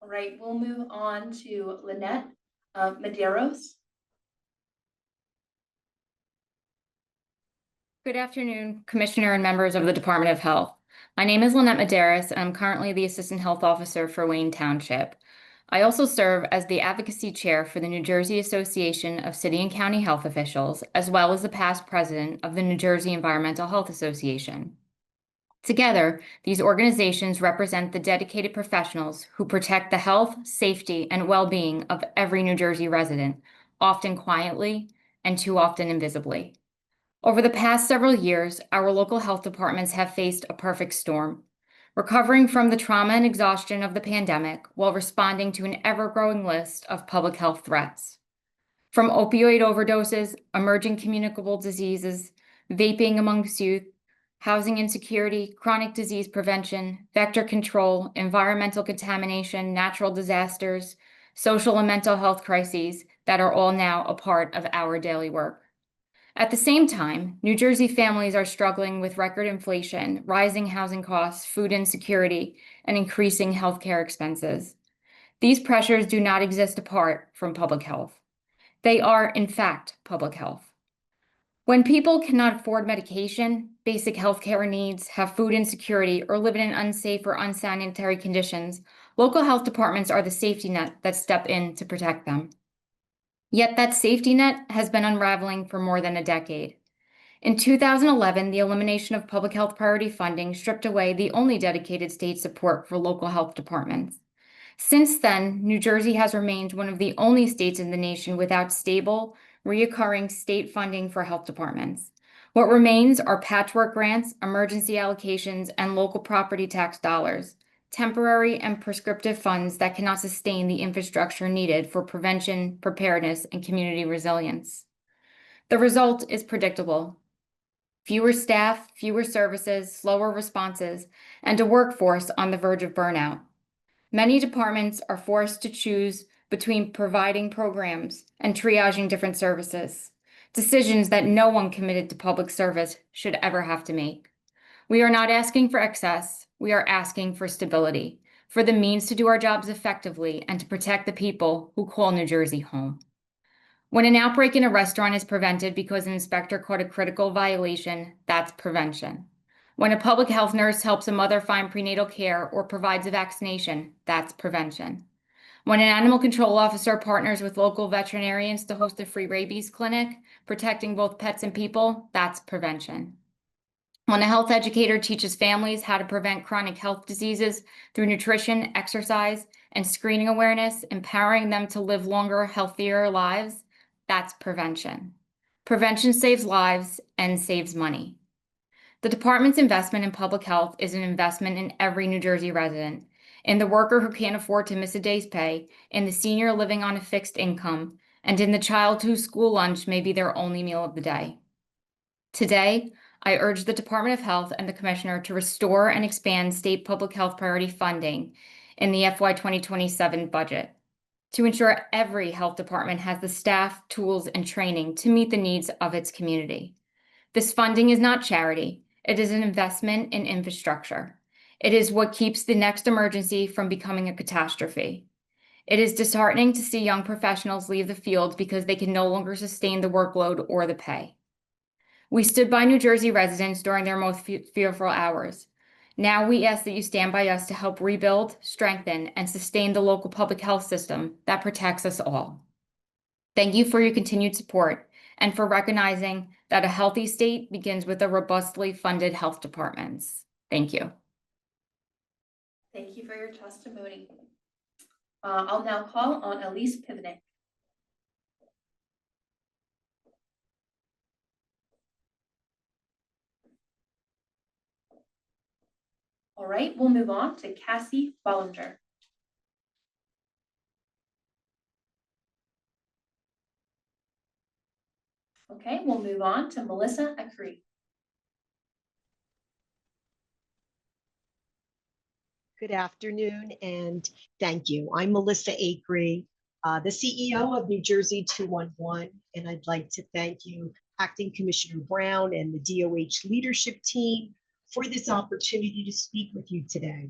Speaker 1: All right, we'll move on to Lynette Medeiros.
Speaker 2: Good afternoon, Commissioner and members of the Department of Health. My name is Lynette Medeiros, and I'm currently the Assistant Health Officer for Wayne Township. I also serve as the Advocacy Chair for the New Jersey Association of City and County Health Officials, as well as the past President of the New Jersey Environmental Health Association. Together, these organizations represent the dedicated professionals who protect the health, safety, and well-being of every New Jersey resident, often quietly and too often invisibly. Over the past several years, our local health departments have faced a perfect storm, recovering from the trauma and exhaustion of the pandemic while responding to an ever-growing list of public health threats. From opioid overdoses, emerging communicable diseases, vaping amongst youth, housing insecurity, chronic disease prevention, vector control, environmental contamination, natural disasters, social and mental health crises that are all now a part of our daily work. At the same time, New Jersey families are struggling with record inflation, rising housing costs, food insecurity, and increasing healthcare expenses. These pressures do not exist apart from public health. They are, in fact, public health. When people cannot afford medication, basic healthcare needs, have food insecurity, or live in unsafe or unsanitary conditions, local health departments are the safety net that step in to protect them. Yet that safety net has been unraveling for more than a decade. In 2011, the elimination of public health priority funding stripped away the only dedicated state support for local health departments. Since then, New Jersey has remained one of the only states in the nation without stable, reoccurring state funding for health departments. What remains are patchwork grants, emergency allocations, and local property tax dollars, temporary and prescriptive funds that cannot sustain the infrastructure needed for prevention, preparedness, and community resilience. The result is predictable. Fewer staff, fewer services, slower responses, and a workforce on the verge of burnout. Many departments are forced to choose between providing programs and triaging different services, decisions that no one committed to public service should ever have to make. We are not asking for excess, we are asking for stability, for the means to do our jobs effectively and to protect the people who call New Jersey home. When an outbreak in a restaurant is prevented because an inspector caught a critical violation, that's prevention. When a public health nurse helps a mother find prenatal care or provides a vaccination, that's prevention. When an animal control officer partners with local veterinarians to host a free rabies clinic, protecting both pets and people, that's prevention. When a health educator teaches families how to prevent chronic health diseases through nutrition, exercise, and screening awareness, empowering them to live longer, healthier lives, that's prevention. Prevention saves lives and saves money. The department's investment in public health is an investment in every New Jersey resident, in the worker who can't afford to miss a day's pay, in the senior living on a fixed income, and in the child whose school lunch may be their only meal of the day. Today, I urge the Department of Health and the Commissioner to restore and expand state public health priority funding in the FY 2027 budget to ensure every health department has the staff, tools, and training to meet the needs of its community. This funding is not charity. It is an investment in infrastructure. It is what keeps the next emergency from becoming a catastrophe. It is disheartening to see young professionals leave the field because they can no longer sustain the workload or the pay. We stood by New Jersey residents during their most fearful hours. Now we ask that you stand by us to help rebuild, strengthen, and sustain the local public health system that protects us all. Thank you for your continued support and for recognizing that a healthy state begins with a robustly funded health departments. Thank you.
Speaker 1: Thank you for your testimony. I'll now call on Elise Pivnik. All right, we'll move on to Cassie Bollinger. Okay, we'll move on to Melissa Acree.
Speaker 3: Good afternoon and thank you. I'm Melissa Acree, the CEO of New Jersey 211, and I'd like to thank you, Acting Commissioner Brown and the DOH leadership team for this opportunity to speak with you today.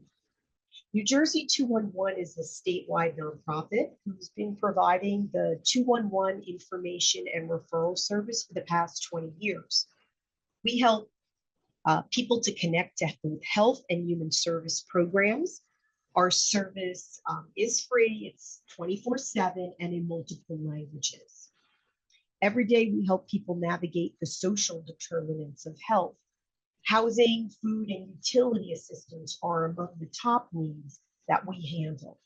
Speaker 3: New Jersey 211 is a statewide nonprofit who's been providing the 211 information and referral service for the past 20 years. We help people to connect to both health and human service programs. Our service is free, it's 24/7 and in multiple languages. Every day we help people navigate the social determinants of health. Housing, food, and utility assistance are among the top needs that we handle.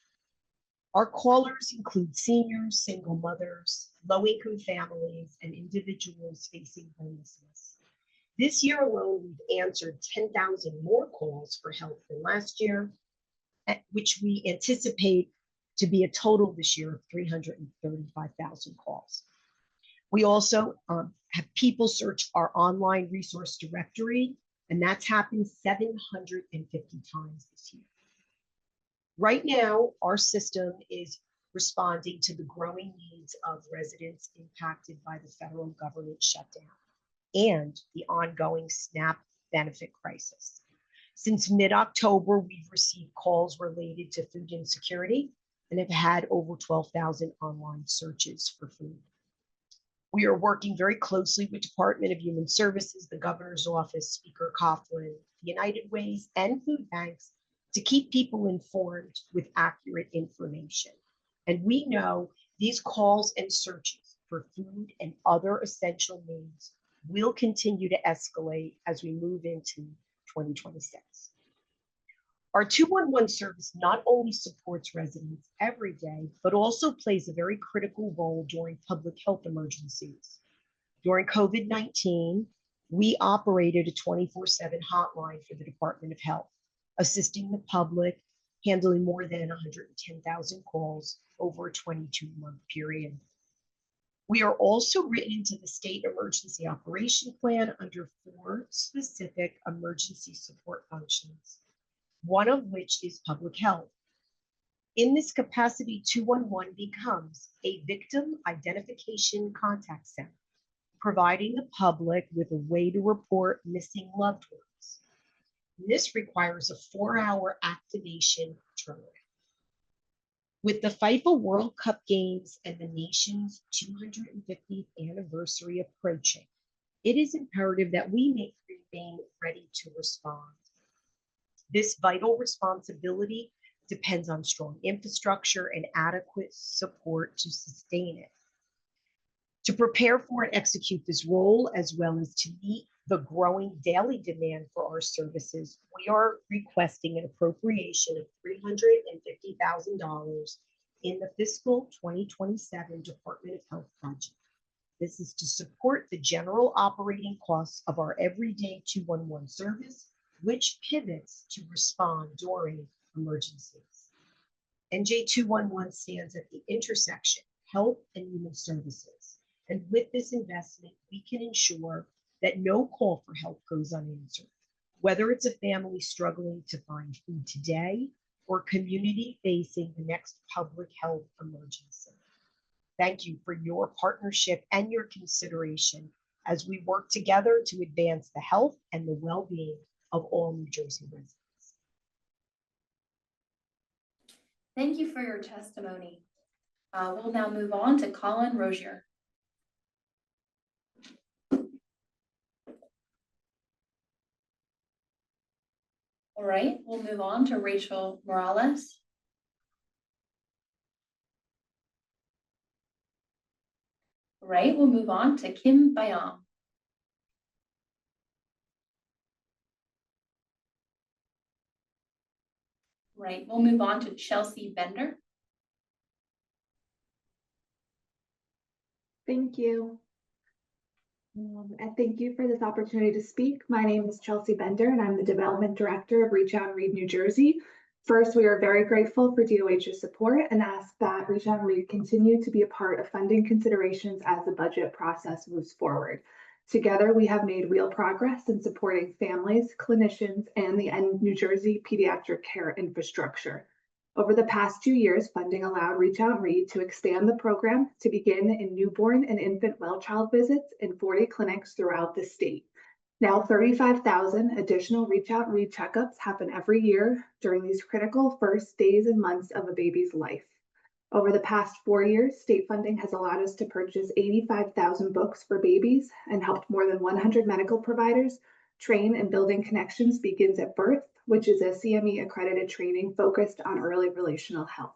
Speaker 3: Our callers include seniors, single mothers, low-income families, and individuals facing homelessness. This year alone, we've answered 10,000 more calls for help than last year, which we anticipate to be a total this year of 335,000 calls. We also have people search our online resource directory and that's happened 750 times this year. Right now, our system is responding to the growing needs of residents impacted by the federal government shutdown and the ongoing SNAP benefit crisis. Since mid-October, we've received calls related to food insecurity and have had over 12,000 online searches for food. We are working very closely with Department of Human Services, the Governor's Office, Speaker Coughlin, the United Ways, and food banks to keep people informed with accurate information. And we know these calls and searches for food and other essential needs will continue to escalate as we move into 2026. Our 211 service not only supports residents every day, but also plays a very critical role during public health emergencies. During COVID-19, we operated a 24/7 hotline for the Department of Health, assisting the public, handling more than 110,000 calls over a 22-month period. We are also written into the state emergency operation plan under 4 specific emergency support functions, one of which is public health. In this capacity, 211 becomes a victim identification contact center, providing the public with a way to report missing loved ones. This requires a 4-hour activation turnaround. With the FIFA World Cup games and the nation's 250th anniversary approaching, it is imperative that we remain ready to respond. This vital responsibility depends on strong infrastructure and adequate support to sustain it. To prepare for and execute this role, as well as to meet the growing daily demand for our services, we are requesting an appropriation of $350,000 in the fiscal 2027 Department of Health budget. This is to support the general operating costs of our everyday 211 service, which pivots to respond during emergencies. NJ211 stands at the intersection of health and human services. And with this investment, we can ensure that no call for help goes unanswered, whether it's a family struggling to find food today or community facing the next public health emergency. Thank you for your partnership and your consideration as we work together to advance the health and the well-being of all New Jersey residents.
Speaker 1: Thank you for your testimony. We'll now move on to Colin Rozier. All right, we'll move on to Rachel Morales. All right, we'll move on to Kim Bayam. Right, we'll move on to Chelsea Bender.
Speaker 4: Thank you. And thank you for this opportunity to speak. My name is Chelsea Bender, and I'm the Development Director of Reach Out and Read New Jersey. First, we are very grateful for DOH's support and ask that Reach Out and Read continue to be a part of funding considerations as the budget process moves forward. Together, we have made real progress in supporting families, clinicians, and the New Jersey pediatric care infrastructure. Over the past 2 years, funding allowed Reach Out and Read to expand the program to begin in newborn and infant well child visits in 40 clinics throughout the state. Now 35,000 additional Reach Out and Read checkups happen every year during these critical first days and months of a baby's life. Over the past 4 years, state funding has allowed us to purchase 85,000 books for babies and helped more than 100 medical providers train and building connections begins at birth, which is a CME accredited training focused on early relational health.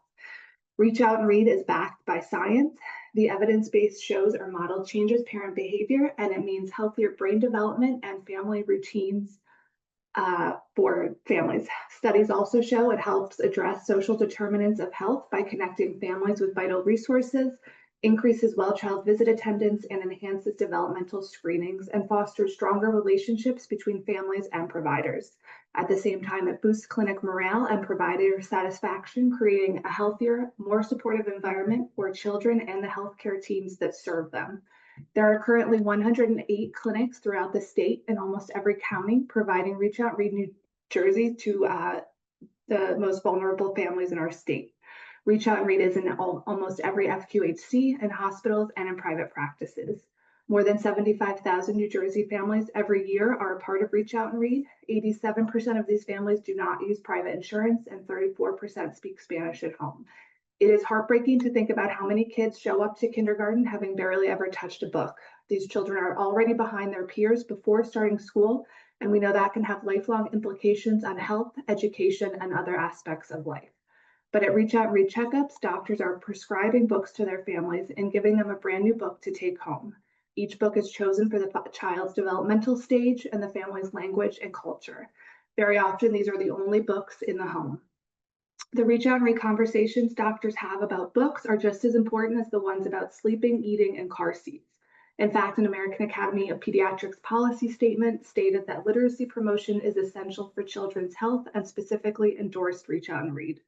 Speaker 4: Reach Out and Read is backed by science. The evidence base shows our model changes parent behavior, and it means healthier brain development and family routines for families. Studies also show it helps address social determinants of health by connecting families with vital resources, increases well child visit attendance, and enhances developmental screenings and fosters stronger relationships between families and providers. At the same time, it boosts clinic morale and provider satisfaction, creating a healthier, more supportive environment for children and the healthcare teams that serve them. There are currently 108 clinics throughout the state and almost every county providing Reach Out Read New Jersey to the most vulnerable families in our state. Reach Out and Read is in almost every FQHC, in hospitals, and in private practices. More than 75,000 New Jersey families every year are a part of Reach Out and Read. 87% of these families do not use private insurance, and 34% speak Spanish at home. It is heartbreaking to think about how many kids show up to kindergarten having barely ever touched a book. These children are already behind their peers before starting school, and we know that can have lifelong implications on health, education, and other aspects of life. But at Reach Out and Read checkups, doctors are prescribing books to their families and giving them a brand new book to take home. Each book is chosen for the child's developmental stage and the family's language and culture. Very often, these are the only books in the home. The Reach Out and Read conversations doctors have about books are just as important as the ones about sleeping, eating, and car seats. In fact, an American Academy of Pediatrics policy statement stated that literacy promotion is essential for children's health and specifically endorsed Reach Out and Read.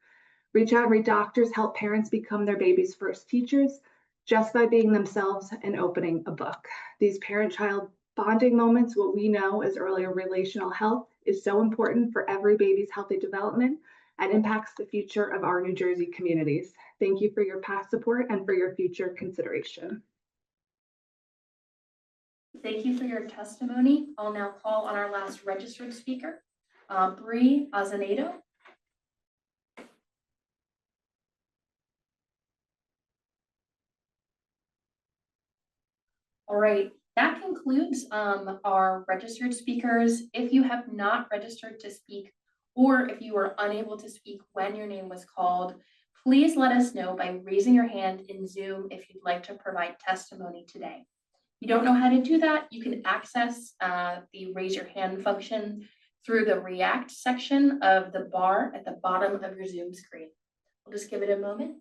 Speaker 4: Reach Out and Read doctors help parents become their baby's first teachers just by being themselves and opening a book. These parent-child bonding moments, what we know as earlier relational health, is so important for every baby's healthy development and impacts the future of our New Jersey communities. Thank you for your past support and for your future consideration.
Speaker 1: Thank you for your testimony. I'll now call on our last registered speaker, Bree Azevedo. All right, that concludes our registered speakers. If you have not registered to speak, or if you were unable to speak when your name was called, please let us know by raising your hand in Zoom if you'd like to provide testimony today. If you don't know how to do that, you can access the raise your hand function through the React section of the bar at the bottom of your Zoom screen. We'll just give it a moment.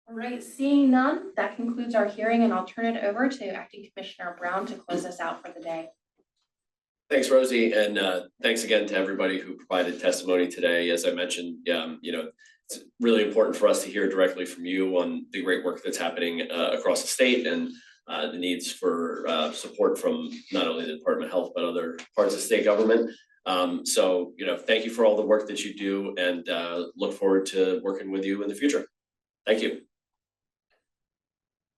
Speaker 1: All right, seeing none, that concludes our hearing, and I'll turn it over to Acting Commissioner Brown to close us out for the day.
Speaker 5: Thanks, Rosie, and thanks again to everybody who provided testimony today. As I mentioned, it's really important for us to hear directly from you on the great work that's happening across the state and the needs for support from not only the Department of Health, but other parts of state government. So, thank you for all the work that you do, and look forward to working with you in the future. Thank you.